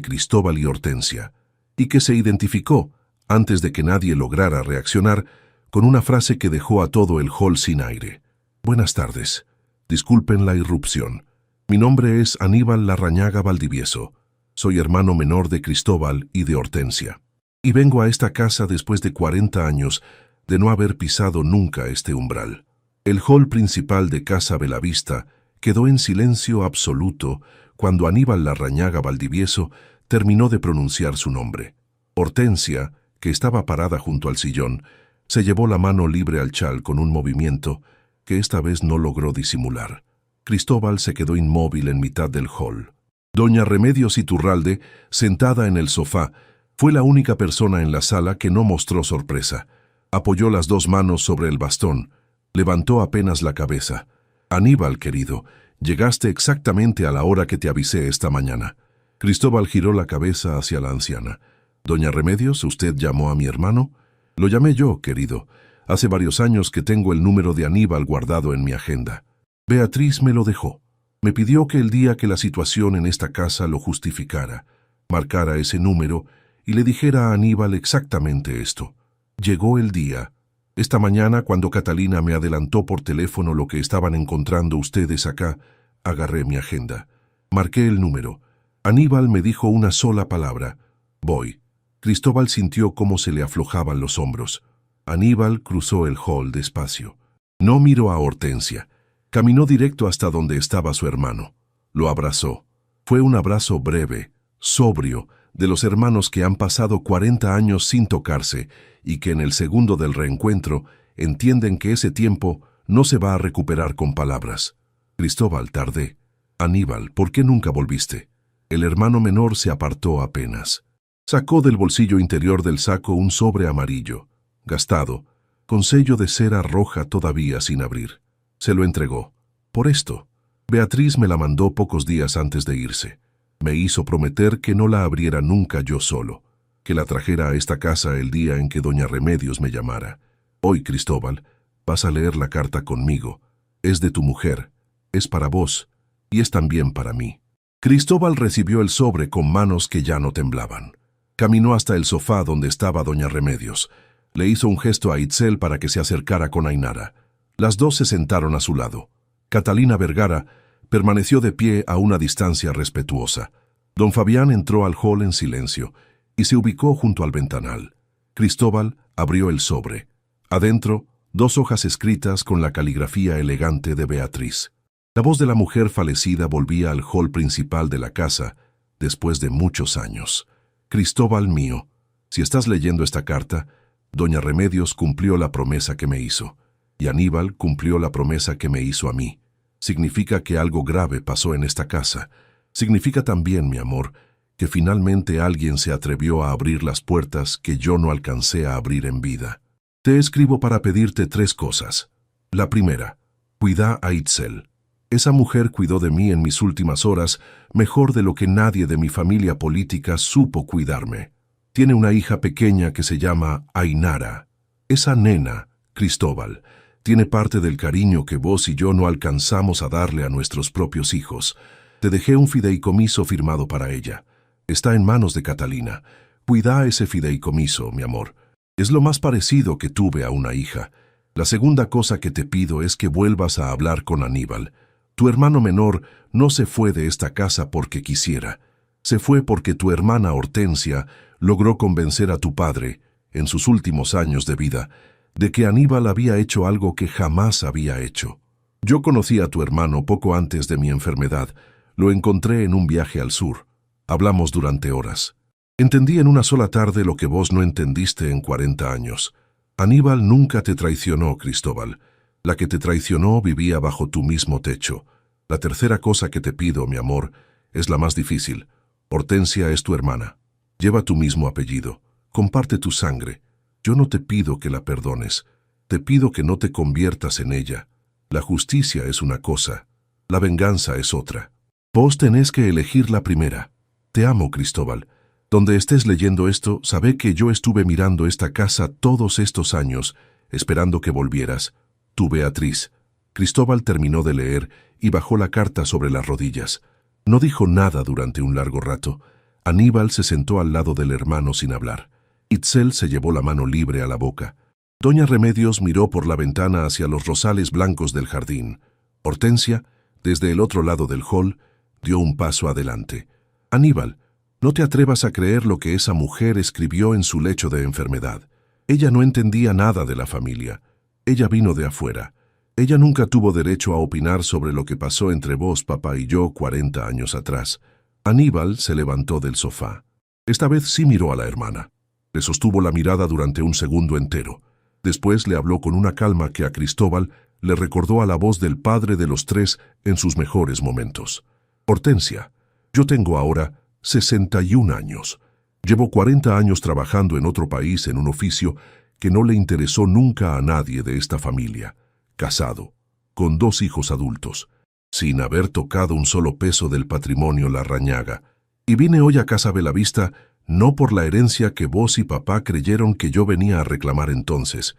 Cristóbal y Hortensia, y que se identificó, antes de que nadie lograra reaccionar, con una frase que dejó a todo el hall sin aire. Buenas tardes. Disculpen la irrupción. Mi nombre es Aníbal Larrañaga Valdivieso. Soy hermano menor de Cristóbal y de Hortensia. Y vengo a esta casa después de 40 años de no haber pisado nunca este umbral. El hall principal de Casa Belavista quedó en silencio absoluto cuando Aníbal Larrañaga Valdivieso terminó de pronunciar su nombre. Hortensia, que estaba parada junto al sillón, se llevó la mano libre al chal con un movimiento que esta vez no logró disimular. Cristóbal se quedó inmóvil en mitad del hall. Doña Remedios Iturralde, sentada en el sofá, fue la única persona en la sala que no mostró sorpresa. Apoyó las dos manos sobre el bastón. Levantó apenas la cabeza. Aníbal, querido, llegaste exactamente a la hora que te avisé esta mañana. Cristóbal giró la cabeza hacia la anciana. Doña Remedios, ¿usted llamó a mi hermano? Lo llamé yo, querido. Hace varios años que tengo el número de Aníbal guardado en mi agenda. Beatriz me lo dejó. Me pidió que el día que la situación en esta casa lo justificara, marcara ese número y le dijera a Aníbal exactamente esto. Llegó el día. Esta mañana, cuando Catalina me adelantó por teléfono lo que estaban encontrando ustedes acá, agarré mi agenda. Marqué el número. Aníbal me dijo una sola palabra. Voy. Cristóbal sintió cómo se le aflojaban los hombros. Aníbal cruzó el hall despacio. No miró a Hortensia. Caminó directo hasta donde estaba su hermano. Lo abrazó. Fue un abrazo breve, sobrio, de los hermanos que han pasado 40 años sin tocarse y que en el segundo del reencuentro entienden que ese tiempo no se va a recuperar con palabras. Cristóbal, tardé. Aníbal, ¿por qué nunca volviste? El hermano menor se apartó apenas. Sacó del bolsillo interior del saco un sobre amarillo, gastado, con sello de cera roja todavía sin abrir. Se lo entregó. Por esto, Beatriz me la mandó pocos días antes de irse. Me hizo prometer que no la abriera nunca yo solo, que la trajera a esta casa el día en que doña Remedios me llamara. Hoy, Cristóbal, vas a leer la carta conmigo. Es de tu mujer, es para vos y es también para mí. Cristóbal recibió el sobre con manos que ya no temblaban. Caminó hasta el sofá donde estaba doña Remedios. Le hizo un gesto a Itzel para que se acercara con Ainara. Las dos se sentaron a su lado. Catalina Vergara permaneció de pie a una distancia respetuosa. Don Fabián entró al hall en silencio y se ubicó junto al ventanal. Cristóbal abrió el sobre. Adentro, 2 hojas escritas con la caligrafía elegante de Beatriz. La voz de la mujer fallecida volvía al hall principal de la casa después de muchos años. Cristóbal mío, si estás leyendo esta carta, doña Remedios cumplió la promesa que me hizo. Y Aníbal cumplió la promesa que me hizo a mí. Significa que algo grave pasó en esta casa. Significa también, mi amor, que finalmente alguien se atrevió a abrir las puertas que yo no alcancé a abrir en vida. Te escribo para pedirte 3 cosas. La primera, cuida a Itzel. Esa mujer cuidó de mí en mis últimas horas mejor de lo que nadie de mi familia política supo cuidarme. Tiene una hija pequeña que se llama Ainara. Esa nena, Cristóbal, tiene parte del cariño que vos y yo no alcanzamos a darle a nuestros propios hijos. Te dejé un fideicomiso firmado para ella. Está en manos de Catalina. Cuida ese fideicomiso, mi amor. Es lo más parecido que tuve a una hija. La segunda cosa que te pido es que vuelvas a hablar con Aníbal. Tu hermano menor no se fue de esta casa porque quisiera. Se fue porque tu hermana Hortensia logró convencer a tu padre, en sus últimos años de vida, de que Aníbal había hecho algo que jamás había hecho. Yo conocí a tu hermano poco antes de mi enfermedad. Lo encontré en un viaje al sur. Hablamos durante horas. Entendí en una sola tarde lo que vos no entendiste en 40 años. Aníbal nunca te traicionó, Cristóbal. La que te traicionó vivía bajo tu mismo techo. La tercera cosa que te pido, mi amor, es la más difícil. Hortensia es tu hermana. Lleva tu mismo apellido. Comparte tu sangre. Yo no te pido que la perdones. Te pido que no te conviertas en ella. La justicia es una cosa. La venganza es otra. Vos tenés que elegir la primera. Te amo, Cristóbal. Donde estés leyendo esto, sabe que yo estuve mirando esta casa todos estos años, esperando que volvieras. Tu Beatriz. Cristóbal terminó de leer y bajó la carta sobre las rodillas. No dijo nada durante un largo rato. Aníbal se sentó al lado del hermano sin hablar. Itzel se llevó la mano libre a la boca. Doña Remedios miró por la ventana hacia los rosales blancos del jardín. Hortensia, desde el otro lado del hall, dio un paso adelante. Aníbal, no te atrevas a creer lo que esa mujer escribió en su lecho de enfermedad. Ella no entendía nada de la familia. Ella vino de afuera. Ella nunca tuvo derecho a opinar sobre lo que pasó entre vos, papá y yo 40 años atrás. Aníbal se levantó del sofá. Esta vez sí miró a la hermana. Le sostuvo la mirada durante un segundo entero. Después le habló con una calma que a Cristóbal le recordó a la voz del padre de los tres en sus mejores momentos. Hortensia, yo tengo ahora 61 años. Llevo 40 años trabajando en otro país en un oficio que no le interesó nunca a nadie de esta familia. Casado, con 2 hijos adultos, sin haber tocado un solo peso del patrimonio Larrañaga. Y vine hoy a Casa Belavista no por la herencia que vos y papá creyeron que yo venía a reclamar entonces.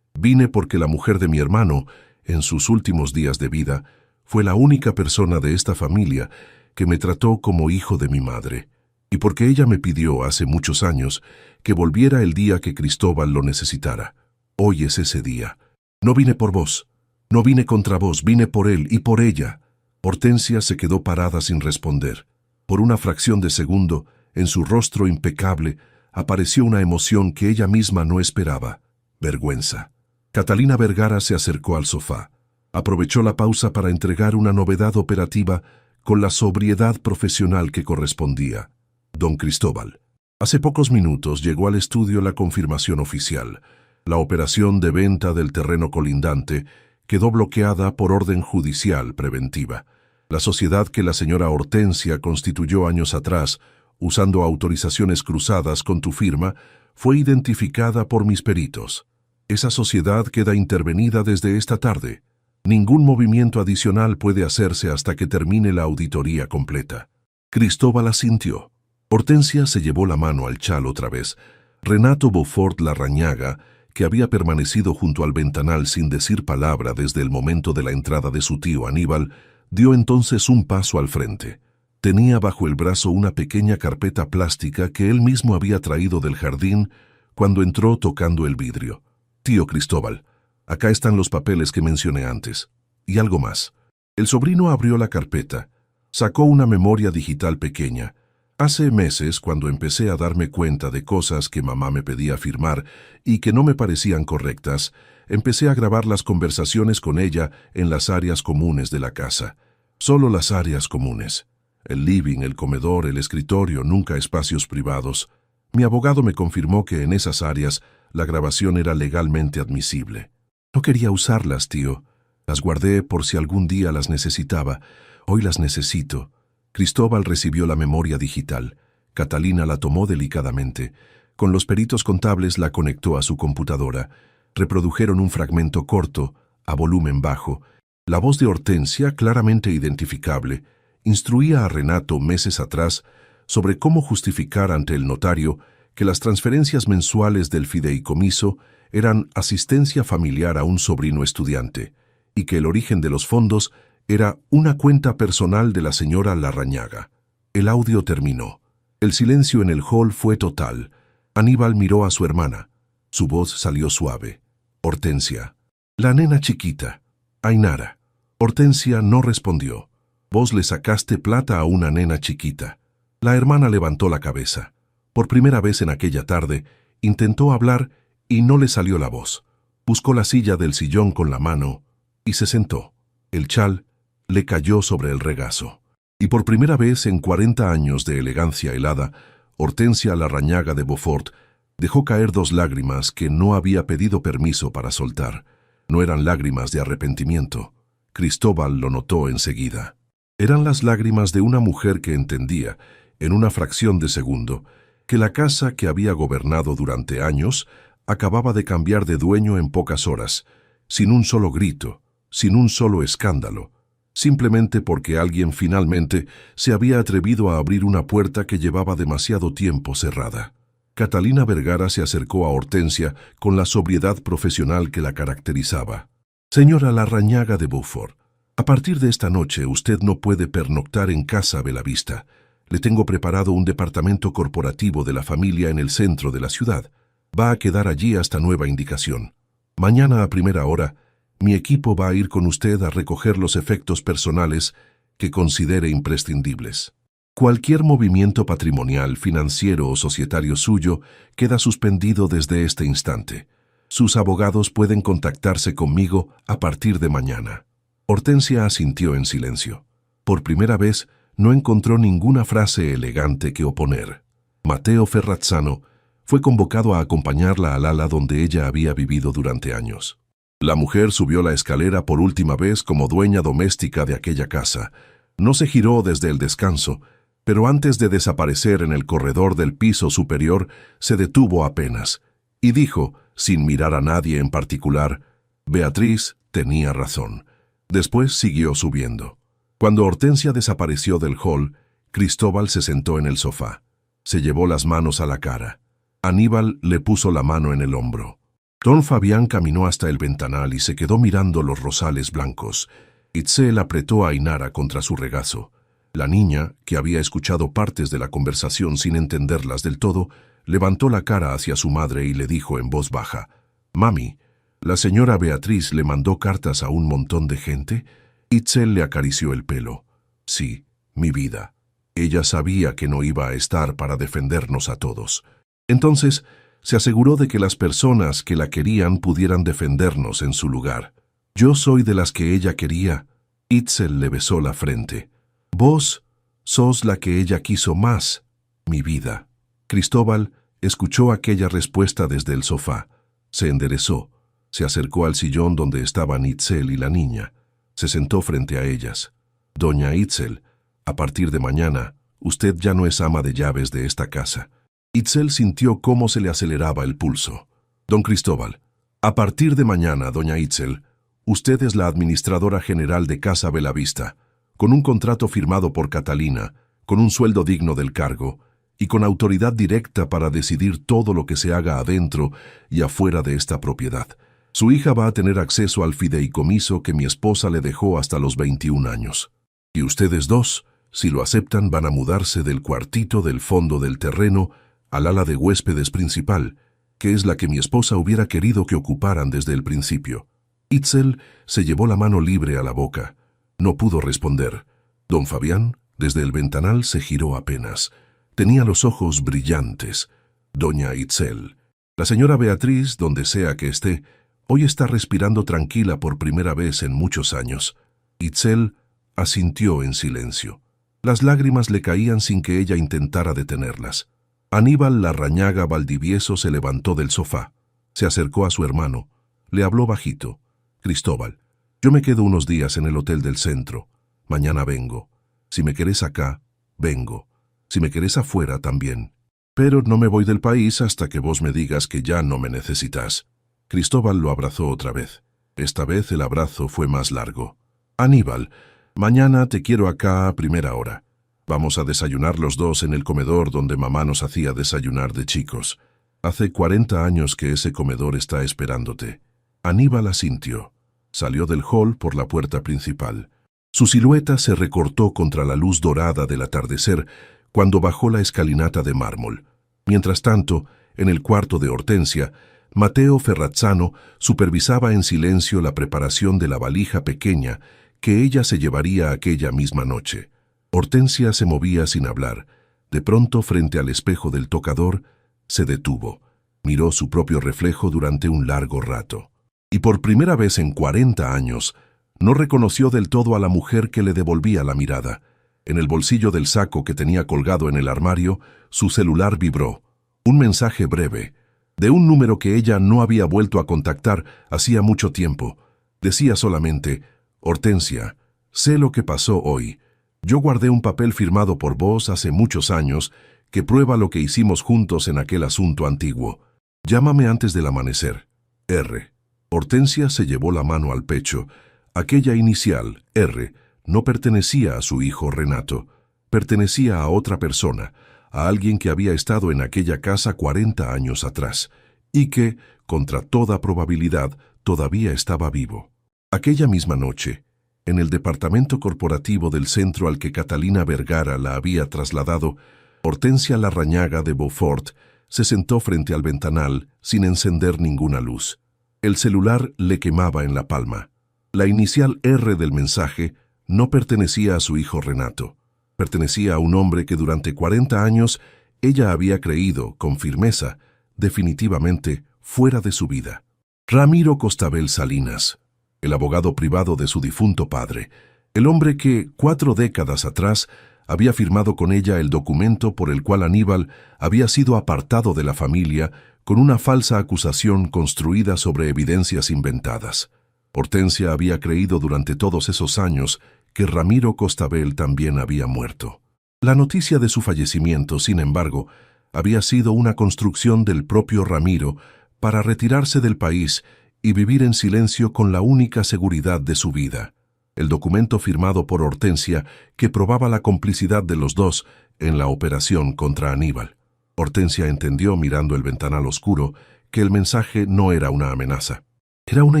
Vine porque la mujer de mi hermano, en sus últimos días de vida, fue la única persona de esta familia que me trató como hijo de mi madre, y porque ella me pidió hace muchos años que volviera el día que Cristóbal lo necesitara. Hoy es ese día. No vine por vos, no vine contra vos, vine por él y por ella. Hortensia se quedó parada sin responder. Por una fracción de segundo, en su rostro impecable, apareció una emoción que ella misma no esperaba: vergüenza. Catalina Vergara se acercó al sofá. Aprovechó la pausa para entregar una novedad operativa con la sobriedad profesional que correspondía. Don Cristóbal. Hace pocos minutos llegó al estudio la confirmación oficial. La operación de venta del terreno colindante quedó bloqueada por orden judicial preventiva. La sociedad que la señora Hortensia constituyó años atrás, usando autorizaciones cruzadas con tu firma, fue identificada por mis peritos. Esa sociedad queda intervenida desde esta tarde. Ningún movimiento adicional puede hacerse hasta que termine la auditoría completa. Cristóbal asintió. Hortensia se llevó la mano al chal otra vez. Renato Beaufort Larrañaga, que había permanecido junto al ventanal sin decir palabra desde el momento de la entrada de su tío Aníbal, dio entonces un paso al frente. Tenía bajo el brazo una pequeña carpeta plástica que él mismo había traído del jardín cuando entró tocando el vidrio. Tío Cristóbal, acá están los papeles que mencioné antes. Y algo más. El sobrino abrió la carpeta. Sacó una memoria digital pequeña. Hace meses, cuando empecé a darme cuenta de cosas que mamá me pedía firmar y que no me parecían correctas, empecé a grabar las conversaciones con ella en las áreas comunes de la casa. Solo las áreas comunes. El living, el comedor, el escritorio, nunca espacios privados. Mi abogado me confirmó que en esas áreas la grabación era legalmente admisible. No quería usarlas, tío. Las guardé por si algún día las necesitaba. Hoy las necesito. Cristóbal recibió la memoria digital. Catalina la tomó delicadamente. Con los peritos contables la conectó a su computadora. Reprodujeron un fragmento corto, a volumen bajo. La voz de Hortensia, claramente identificable, instruía a Renato meses atrás sobre cómo justificar ante el notario que las transferencias mensuales del fideicomiso eran asistencia familiar a un sobrino estudiante y que el origen de los fondos era una cuenta personal de la señora Larrañaga. El audio terminó. El silencio en el hall fue total. Aníbal miró a su hermana. Su voz salió suave. Hortensia. La nena chiquita. Ainara. Hortensia no respondió. Vos le sacaste plata a una nena chiquita. La hermana levantó la cabeza. Por primera vez en aquella tarde, intentó hablar y no le salió la voz. Buscó la silla del sillón con la mano y se sentó. El chal le cayó sobre el regazo. Y por primera vez en 40 años de elegancia helada, Hortensia Larrañaga de Beaufort dejó caer 2 lágrimas que no había pedido permiso para soltar. No eran lágrimas de arrepentimiento. Cristóbal lo notó enseguida. Eran las lágrimas de una mujer que entendía, en una fracción de segundo, que la casa que había gobernado durante años acababa de cambiar de dueño en pocas horas, sin un solo grito, sin un solo escándalo, simplemente porque alguien finalmente se había atrevido a abrir una puerta que llevaba demasiado tiempo cerrada. Catalina Vergara se acercó a Hortensia con la sobriedad profesional que la caracterizaba. «Señora Larrañaga de Beaufort, a partir de esta noche usted no puede pernoctar en Casa Belavista. Le tengo preparado un departamento corporativo de la familia en el centro de la ciudad. Va a quedar allí hasta nueva indicación. Mañana a primera hora, mi equipo va a ir con usted a recoger los efectos personales que considere imprescindibles. Cualquier movimiento patrimonial, financiero o societario suyo queda suspendido desde este instante. Sus abogados pueden contactarse conmigo a partir de mañana». Hortensia asintió en silencio. Por primera vez, no encontró ninguna frase elegante que oponer. Mateo Ferrazzano fue convocado a acompañarla al ala donde ella había vivido durante años. La mujer subió la escalera por última vez como dueña doméstica de aquella casa. No se giró desde el descanso, pero antes de desaparecer en el corredor del piso superior, se detuvo apenas, y dijo, sin mirar a nadie en particular, «Beatriz tenía razón». Después siguió subiendo. Cuando Hortensia desapareció del hall, Cristóbal se sentó en el sofá. Se llevó las manos a la cara. Aníbal le puso la mano en el hombro. Don Fabián caminó hasta el ventanal y se quedó mirando los rosales blancos. Itzel apretó a Ainara contra su regazo. La niña, que había escuchado partes de la conversación sin entenderlas del todo, levantó la cara hacia su madre y le dijo en voz baja, «Mami, ¿la señora Beatriz le mandó cartas a un montón de gente?» Itzel le acarició el pelo. «Sí, mi vida. Ella sabía que no iba a estar para defendernos a todos. Entonces, se aseguró de que las personas que la querían pudieran defendernos en su lugar. Yo soy de las que ella quería». Itzel le besó la frente. «Vos sos la que ella quiso más, mi vida». Cristóbal escuchó aquella respuesta desde el sofá. Se enderezó. Se acercó al sillón donde estaban Itzel y la niña. Se sentó frente a ellas. «Doña Itzel, a partir de mañana, usted ya no es ama de llaves de esta casa». Itzel sintió cómo se le aceleraba el pulso. «Don Cristóbal, a partir de mañana, doña Itzel, usted es la administradora general de Casa Belavista, con un contrato firmado por Catalina, con un sueldo digno del cargo y con autoridad directa para decidir todo lo que se haga adentro y afuera de esta propiedad. Su hija va a tener acceso al fideicomiso que mi esposa le dejó hasta los 21 años. Y ustedes dos, si lo aceptan, van a mudarse del cuartito del fondo del terreno al ala de huéspedes principal, que es la que mi esposa hubiera querido que ocuparan desde el principio». Itzel se llevó la mano libre a la boca. No pudo responder. Don Fabián, desde el ventanal, se giró apenas. Tenía los ojos brillantes. «Doña Itzel, la señora Beatriz, donde sea que esté, hoy está respirando tranquila por primera vez en muchos años». Itzel asintió en silencio. Las lágrimas le caían sin que ella intentara detenerlas. Aníbal Larrañaga Valdivieso se levantó del sofá. Se acercó a su hermano. Le habló bajito. «Cristóbal, yo me quedo unos días en el hotel del centro. Mañana vengo. Si me querés acá, vengo. Si me querés afuera, también. Pero no me voy del país hasta que vos me digas que ya no me necesitas». Cristóbal lo abrazó otra vez. Esta vez el abrazo fue más largo. «Aníbal, mañana te quiero acá a primera hora. Vamos a desayunar los dos en el comedor donde mamá nos hacía desayunar de chicos. Hace 40 años que ese comedor está esperándote. Aníbal asintió. Salió del hall por la puerta principal. Su silueta se recortó contra la luz dorada del atardecer cuando bajó la escalinata de mármol. Mientras tanto, en el cuarto de Hortensia, Mateo Ferrazzano supervisaba en silencio la preparación de la valija pequeña que ella se llevaría aquella misma noche. Hortensia se movía sin hablar. De pronto, frente al espejo del tocador, se detuvo. Miró su propio reflejo durante un largo rato. Y por primera vez en 40 años, no reconoció del todo a la mujer que le devolvía la mirada. En el bolsillo del saco que tenía colgado en el armario, su celular vibró. Un mensaje breve, de un número que ella no había vuelto a contactar hacía mucho tiempo. Decía solamente: Hortensia, sé lo que pasó hoy. Yo guardé un papel firmado por vos hace muchos años que prueba lo que hicimos juntos en aquel asunto antiguo. Llámame antes del amanecer. R. Hortensia se llevó la mano al pecho. Aquella inicial, R, no pertenecía a su hijo Renato. Pertenecía a otra persona, a alguien que había estado en aquella casa 40 años atrás, y que, contra toda probabilidad, todavía estaba vivo. Aquella misma noche, en el departamento corporativo del centro al que Catalina Vergara la había trasladado, Hortensia Larrañaga de Beaufort se sentó frente al ventanal sin encender ninguna luz. El celular le quemaba en la palma. La inicial R del mensaje no pertenecía a su hijo Renato. Pertenecía a un hombre que durante 40 años ella había creído, con firmeza, definitivamente fuera de su vida. Ramiro Costabel Salinas, el abogado privado de su difunto padre, el hombre que 4 décadas atrás había firmado con ella el documento por el cual Aníbal había sido apartado de la familia con una falsa acusación construida sobre evidencias inventadas. Hortensia había creído durante todos esos años que Ramiro Costabel también había muerto. La noticia de su fallecimiento, sin embargo, había sido una construcción del propio Ramiro para retirarse del país y vivir en silencio con la única seguridad de su vida. El documento firmado por Hortensia que probaba la complicidad de los dos en la operación contra Aníbal. Hortensia entendió, mirando el ventanal oscuro, que el mensaje no era una amenaza. Era una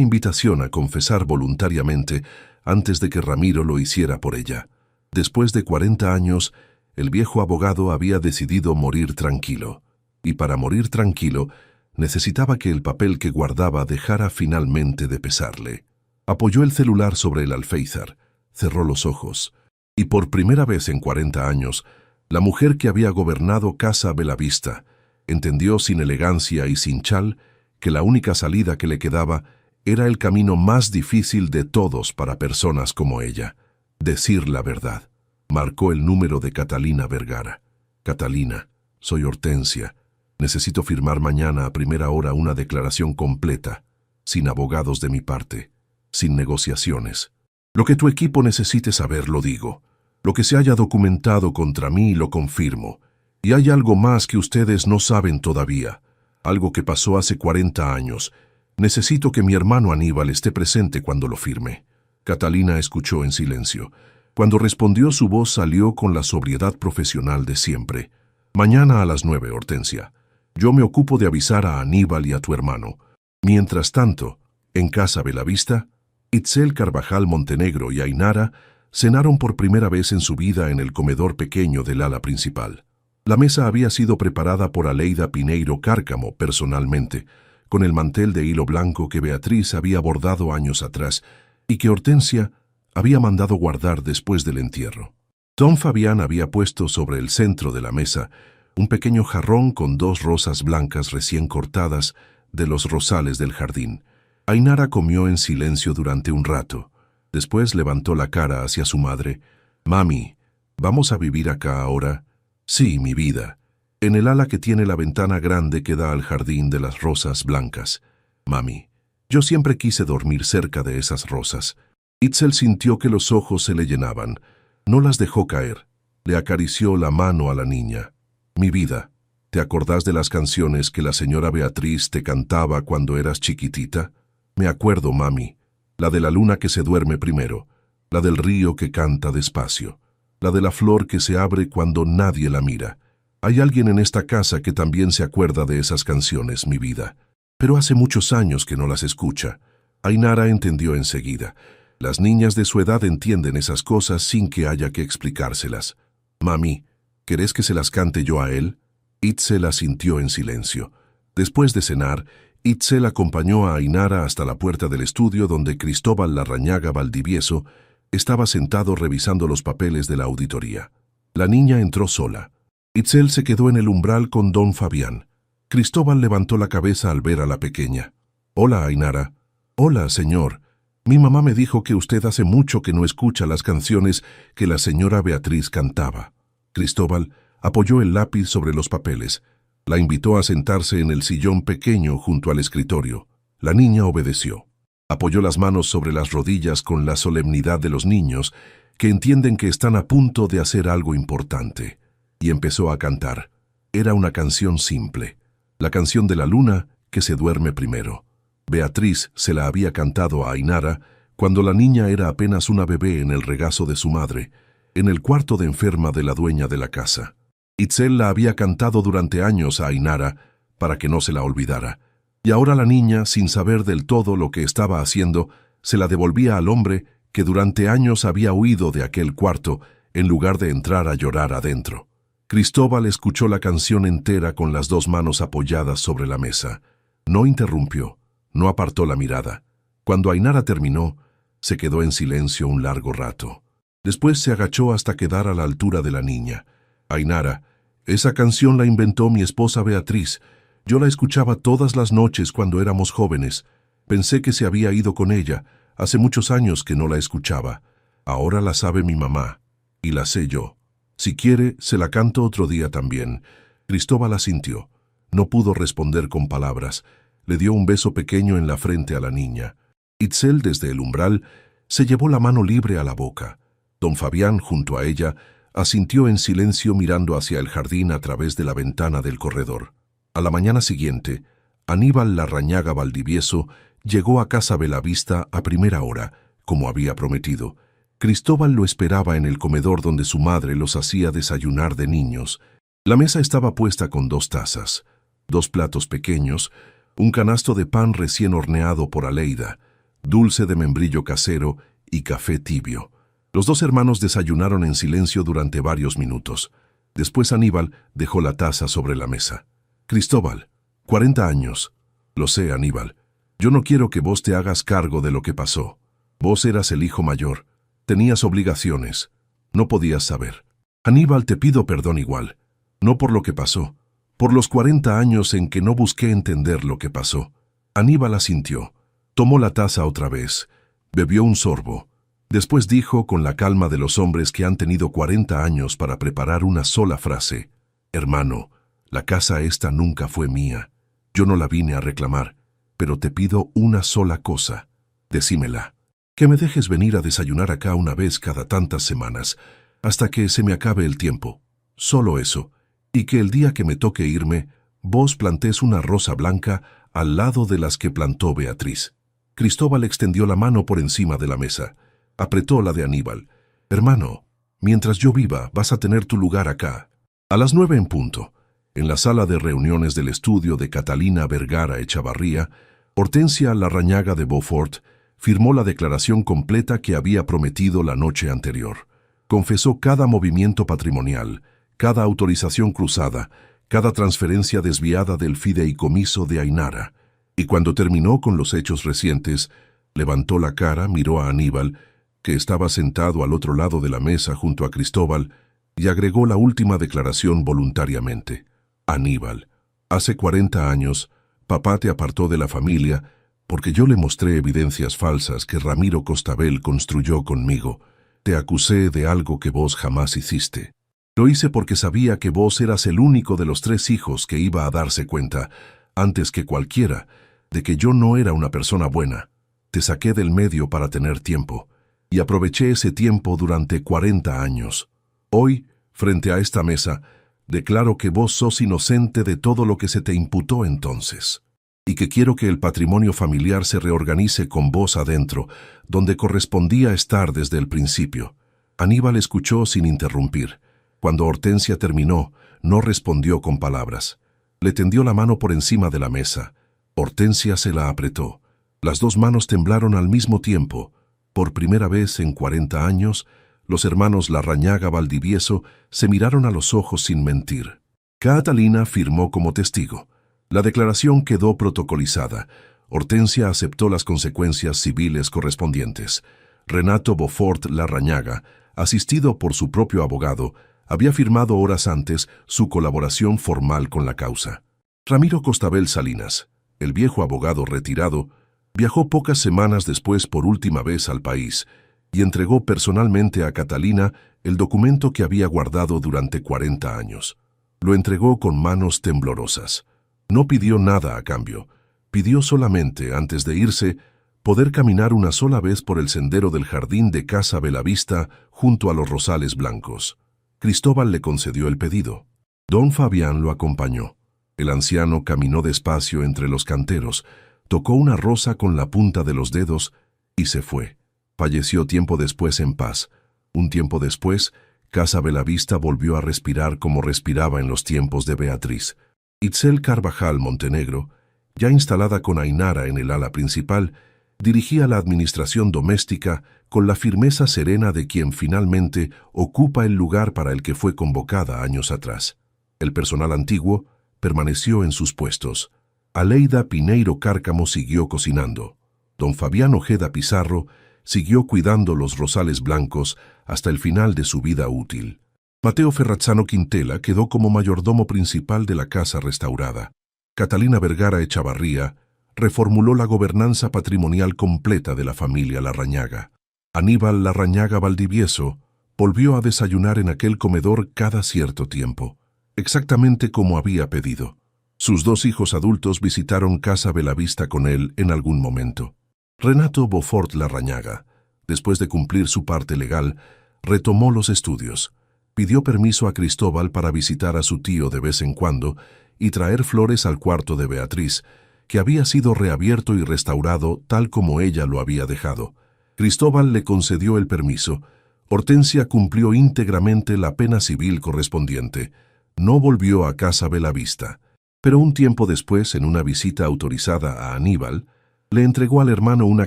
invitación a confesar voluntariamente antes de que Ramiro lo hiciera por ella. Después de 40 años, el viejo abogado había decidido morir tranquilo. Y para morir tranquilo, necesitaba que el papel que guardaba dejara finalmente de pesarle. Apoyó el celular sobre el alféizar, cerró los ojos, y por primera vez en 40 años, la mujer que había gobernado Casa Belavista entendió sin elegancia y sin chal que la única salida que le quedaba era el camino más difícil de todos para personas como ella: decir la verdad. Marcó el número de Catalina Vergara. Catalina, soy Hortensia. Necesito firmar mañana a primera hora una declaración completa, sin abogados de mi parte, sin negociaciones. Lo que tu equipo necesite saber lo digo. Lo que se haya documentado contra mí lo confirmo. Y hay algo más que ustedes no saben todavía. Algo que pasó hace 40 años. Necesito que mi hermano Aníbal esté presente cuando lo firme. Catalina escuchó en silencio. Cuando respondió, su voz salió con la sobriedad profesional de siempre. Mañana a las 9, Hortensia. Yo me ocupo de avisar a Aníbal y a tu hermano. Mientras tanto, en Casa Belavista, Itzel Carvajal Montenegro y Ainara cenaron por primera vez en su vida en el comedor pequeño del ala principal. La mesa había sido preparada por Aleida Pineiro Cárcamo personalmente, con el mantel de hilo blanco que Beatriz había bordado años atrás y que Hortensia había mandado guardar después del entierro. Don Fabián había puesto sobre el centro de la mesa un pequeño jarrón con 2 rosas blancas recién cortadas de los rosales del jardín. Ainara comió en silencio durante un rato. Después levantó la cara hacia su madre. «Mami, ¿vamos a vivir acá ahora?» «Sí, mi vida. En el ala que tiene la ventana grande que da al jardín de las rosas blancas. Mami, yo siempre quise dormir cerca de esas rosas». Itzel sintió que los ojos se le llenaban. No las dejó caer. Le acarició la mano a la niña. «Mi vida, ¿te acordás de las canciones que la señora Beatriz te cantaba cuando eras chiquitita?» «Me acuerdo, mami. La de la luna que se duerme primero, la del río que canta despacio, la de la flor que se abre cuando nadie la mira. Hay alguien en esta casa que también se acuerda de esas canciones, mi vida. Pero hace muchos años que no las escucha. Ainara entendió enseguida. Las niñas de su edad entienden esas cosas sin que haya que explicárselas. Mami, ¿querés que se las cante yo a él? Itzel asintió en silencio. Después de cenar, Itzel acompañó a Ainara hasta la puerta del estudio donde Cristóbal Larrañaga Valdivieso estaba sentado revisando los papeles de la auditoría. La niña entró sola. Itzel se quedó en el umbral con don Fabián. Cristóbal levantó la cabeza al ver a la pequeña. «Hola, Ainara». «Hola, señor. Mi mamá me dijo que usted hace mucho que no escucha las canciones que la señora Beatriz cantaba». Cristóbal apoyó el lápiz sobre los papeles. La invitó a sentarse en el sillón pequeño junto al escritorio. La niña obedeció. Apoyó las manos sobre las rodillas con la solemnidad de los niños que entienden que están a punto de hacer algo importante. Y empezó a cantar. Era una canción simple. La canción de la luna que se duerme primero. Beatriz se la había cantado a Ainara cuando la niña era apenas una bebé en el regazo de su madre, en el cuarto de enferma de la dueña de la casa. Itzel la había cantado durante años a Ainara para que no se la olvidara, y ahora la niña, sin saber del todo lo que estaba haciendo, se la devolvía al hombre que durante años había huido de aquel cuarto en lugar de entrar a llorar adentro. Cristóbal escuchó la canción entera con las dos manos apoyadas sobre la mesa. No interrumpió, no apartó la mirada. Cuando Ainara terminó, se quedó en silencio un largo rato. Después se agachó hasta quedar a la altura de la niña. «Ainara, esa canción la inventó mi esposa Beatriz. Yo la escuchaba todas las noches cuando éramos jóvenes. Pensé que se había ido con ella. Hace muchos años que no la escuchaba. Ahora la sabe mi mamá. Y la sé yo. Si quiere, se la canto otro día también». Cristóbal asintió. No pudo responder con palabras. Le dio un beso pequeño en la frente a la niña. Itzel, desde el umbral, se llevó la mano libre a la boca. Don Fabián, junto a ella, asintió en silencio mirando hacia el jardín a través de la ventana del corredor. A la mañana siguiente, Aníbal Larrañaga Valdivieso llegó a Casa Belavista a primera hora, como había prometido. Cristóbal lo esperaba en el comedor donde su madre los hacía desayunar de niños. La mesa estaba puesta con 2 tazas, 2 platos pequeños, un canasto de pan recién horneado por Aleida, dulce de membrillo casero y café tibio. Los 2 hermanos desayunaron en silencio durante varios minutos. Después Aníbal dejó la taza sobre la mesa. «Cristóbal, 40 años. Lo sé, Aníbal. Yo no quiero que vos te hagas cargo de lo que pasó. Vos eras el hijo mayor. Tenías obligaciones. No podías saber. Aníbal, te pido perdón igual. No por lo que pasó. Por los 40 años en que no busqué entender lo que pasó». Aníbal asintió. Tomó la taza otra vez. Bebió un sorbo. Después dijo, con la calma de los hombres que han tenido 40 años para preparar una sola frase: «Hermano, la casa esta nunca fue mía. Yo no la vine a reclamar, pero te pido una sola cosa. Decímela. Que me dejes venir a desayunar acá una vez cada tantas semanas, hasta que se me acabe el tiempo. Solo eso. Y que el día que me toque irme, vos plantés una rosa blanca al lado de las que plantó Beatriz». Cristóbal extendió la mano por encima de la mesa. Apretó la de Aníbal. «Hermano, mientras yo viva, vas a tener tu lugar acá». A las 9 en punto, en la sala de reuniones del estudio de Catalina Vergara Echavarría, Hortensia Larrañaga de Beaufort firmó la declaración completa que había prometido la noche anterior. Confesó cada movimiento patrimonial, cada autorización cruzada, cada transferencia desviada del fideicomiso de Ainara, y cuando terminó con los hechos recientes, levantó la cara, miró a Aníbal, que estaba sentado al otro lado de la mesa junto a Cristóbal, y agregó la última declaración voluntariamente. «Aníbal, hace 40 años, papá te apartó de la familia porque yo le mostré evidencias falsas que Ramiro Costabel construyó conmigo. Te acusé de algo que vos jamás hiciste. Lo hice porque sabía que vos eras el único de los 3 hijos que iba a darse cuenta, antes que cualquiera, de que yo no era una persona buena. Te saqué del medio para tener tiempo, y aproveché ese tiempo durante 40 años. Hoy, frente a esta mesa, declaro que vos sos inocente de todo lo que se te imputó entonces, y que quiero que el patrimonio familiar se reorganice con vos adentro, donde correspondía estar desde el principio. Aníbal escuchó sin interrumpir. Cuando Hortensia terminó, no respondió con palabras. Le tendió la mano por encima de la mesa. Hortensia se la apretó. Las dos manos temblaron al mismo tiempo. Por primera vez en 40 años, los hermanos Larrañaga Valdivieso se miraron a los ojos sin mentir. Catalina firmó como testigo. La declaración quedó protocolizada. Hortensia aceptó las consecuencias civiles correspondientes. Renato Beaufort Larrañaga, asistido por su propio abogado, había firmado horas antes su colaboración formal con la causa. Ramiro Costabel Salinas, el viejo abogado retirado, viajó pocas semanas después por última vez al país y entregó personalmente a Catalina el documento que había guardado durante 40 años. Lo entregó con manos temblorosas. No pidió nada a cambio. Pidió solamente, antes de irse, poder caminar una sola vez por el sendero del jardín de Casa Belavista junto a los rosales blancos. Cristóbal le concedió el pedido. Don Fabián lo acompañó. El anciano caminó despacio entre los canteros, tocó una rosa con la punta de los dedos y se fue. Falleció tiempo después en paz. Un tiempo después, Casa Belavista volvió a respirar como respiraba en los tiempos de Beatriz. Itzel Carvajal Montenegro, ya instalada con Ainara en el ala principal, dirigía la administración doméstica con la firmeza serena de quien finalmente ocupa el lugar para el que fue convocada años atrás. El personal antiguo permaneció en sus puestos. Aleida Pineiro Cárcamo siguió cocinando. Don Fabián Ojeda Pizarro siguió cuidando los rosales blancos hasta el final de su vida útil. Mateo Ferrazzano Quintela quedó como mayordomo principal de la casa restaurada. Catalina Vergara Echavarría reformuló la gobernanza patrimonial completa de la familia Larrañaga. Aníbal Larrañaga Valdivieso volvió a desayunar en aquel comedor cada cierto tiempo, exactamente como había pedido. Sus dos hijos adultos visitaron Casa Belavista con él en algún momento. Renato Beaufort Larrañaga, después de cumplir su parte legal, retomó los estudios. Pidió permiso a Cristóbal para visitar a su tío de vez en cuando y traer flores al cuarto de Beatriz, que había sido reabierto y restaurado tal como ella lo había dejado. Cristóbal le concedió el permiso. Hortensia cumplió íntegramente la pena civil correspondiente. No volvió a Casa Belavista. Pero un tiempo después, en una visita autorizada a Aníbal, le entregó al hermano una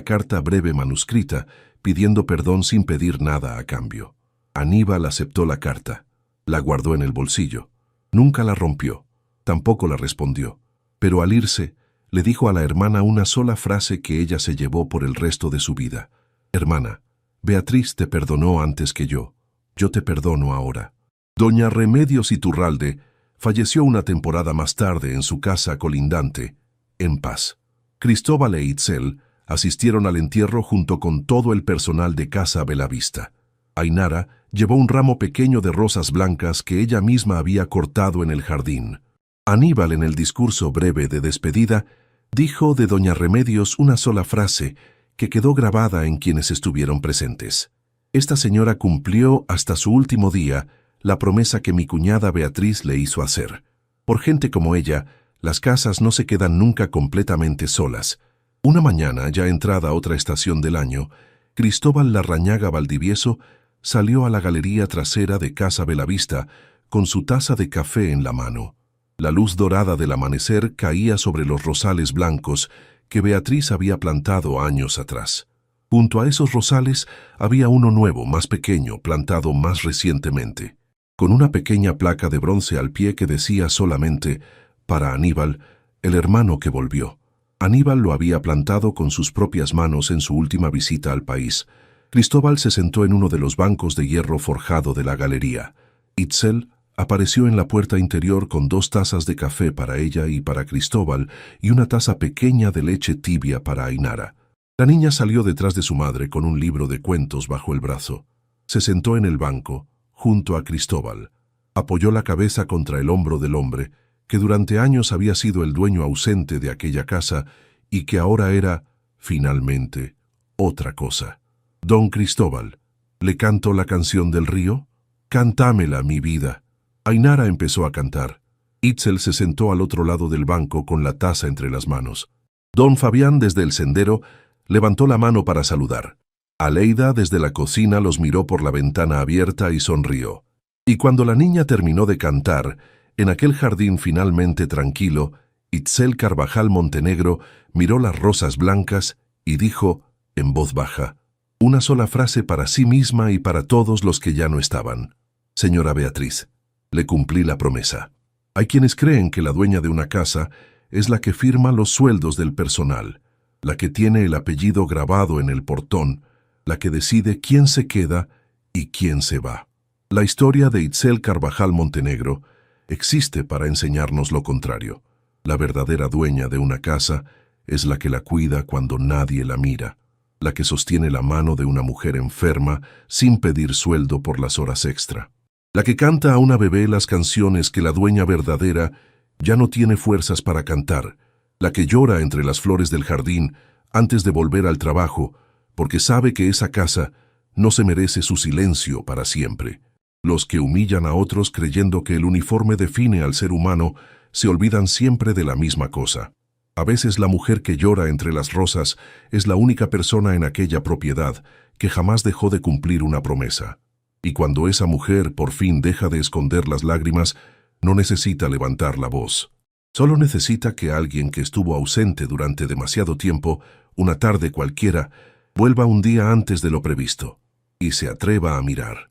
carta breve manuscrita, pidiendo perdón sin pedir nada a cambio. Aníbal aceptó la carta. La guardó en el bolsillo. Nunca la rompió. Tampoco la respondió. Pero al irse, le dijo a la hermana una sola frase que ella se llevó por el resto de su vida. Hermana, Beatriz te perdonó antes que yo. Yo te perdono ahora. Doña Remedios Iturralde falleció una temporada más tarde en su casa colindante, en paz. Cristóbal e Itzel asistieron al entierro junto con todo el personal de Casa Belavista. Ainara llevó un ramo pequeño de rosas blancas que ella misma había cortado en el jardín. Aníbal, en el discurso breve de despedida, dijo de doña Remedios una sola frase que quedó grabada en quienes estuvieron presentes. Esta señora cumplió hasta su último día la promesa que mi cuñada Beatriz le hizo hacer. Por gente como ella, las casas no se quedan nunca completamente solas. Una mañana, ya entrada otra estación del año, Cristóbal Larrañaga Valdivieso salió a la galería trasera de Casa Belavista con su taza de café en la mano. La luz dorada del amanecer caía sobre los rosales blancos que Beatriz había plantado años atrás. Junto a esos rosales había uno nuevo, más pequeño, plantado más recientemente, con una pequeña placa de bronce al pie que decía solamente, para Aníbal, el hermano que volvió. Aníbal lo había plantado con sus propias manos en su última visita al país. Cristóbal se sentó en uno de los bancos de hierro forjado de la galería. Itzel apareció en la puerta interior con 2 tazas de café para ella y para Cristóbal y una taza pequeña de leche tibia para Ainara. La niña salió detrás de su madre con un libro de cuentos bajo el brazo. Se sentó en el banco, junto a Cristóbal. Apoyó la cabeza contra el hombro del hombre, que durante años había sido el dueño ausente de aquella casa y que ahora era, finalmente, otra cosa. Don Cristóbal, ¿le canto la canción del río? Cántamela, mi vida. Ainara empezó a cantar. Itzel se sentó al otro lado del banco con la taza entre las manos. Don Fabián, desde el sendero, levantó la mano para saludar. Aleida desde la cocina los miró por la ventana abierta y sonrió. Y cuando la niña terminó de cantar, en aquel jardín finalmente tranquilo, Itzel Carvajal Montenegro miró las rosas blancas y dijo, en voz baja, una sola frase para sí misma y para todos los que ya no estaban. Señora Beatriz, le cumplí la promesa. Hay quienes creen que la dueña de una casa es la que firma los sueldos del personal, la que tiene el apellido grabado en el portón, la que decide quién se queda y quién se va. La historia de Itzel Carvajal Montenegro existe para enseñarnos lo contrario. La verdadera dueña de una casa es la que la cuida cuando nadie la mira, la que sostiene la mano de una mujer enferma sin pedir sueldo por las horas extra, la que canta a una bebé las canciones que la dueña verdadera ya no tiene fuerzas para cantar, la que llora entre las flores del jardín antes de volver al trabajo, porque sabe que esa casa no se merece su silencio para siempre. Los que humillan a otros creyendo que el uniforme define al ser humano se olvidan siempre de la misma cosa. A veces la mujer que llora entre las rosas es la única persona en aquella propiedad que jamás dejó de cumplir una promesa. Y cuando esa mujer por fin deja de esconder las lágrimas, no necesita levantar la voz. Solo necesita que alguien que estuvo ausente durante demasiado tiempo, una tarde cualquiera, vuelva un día antes de lo previsto y se atreva a mirar.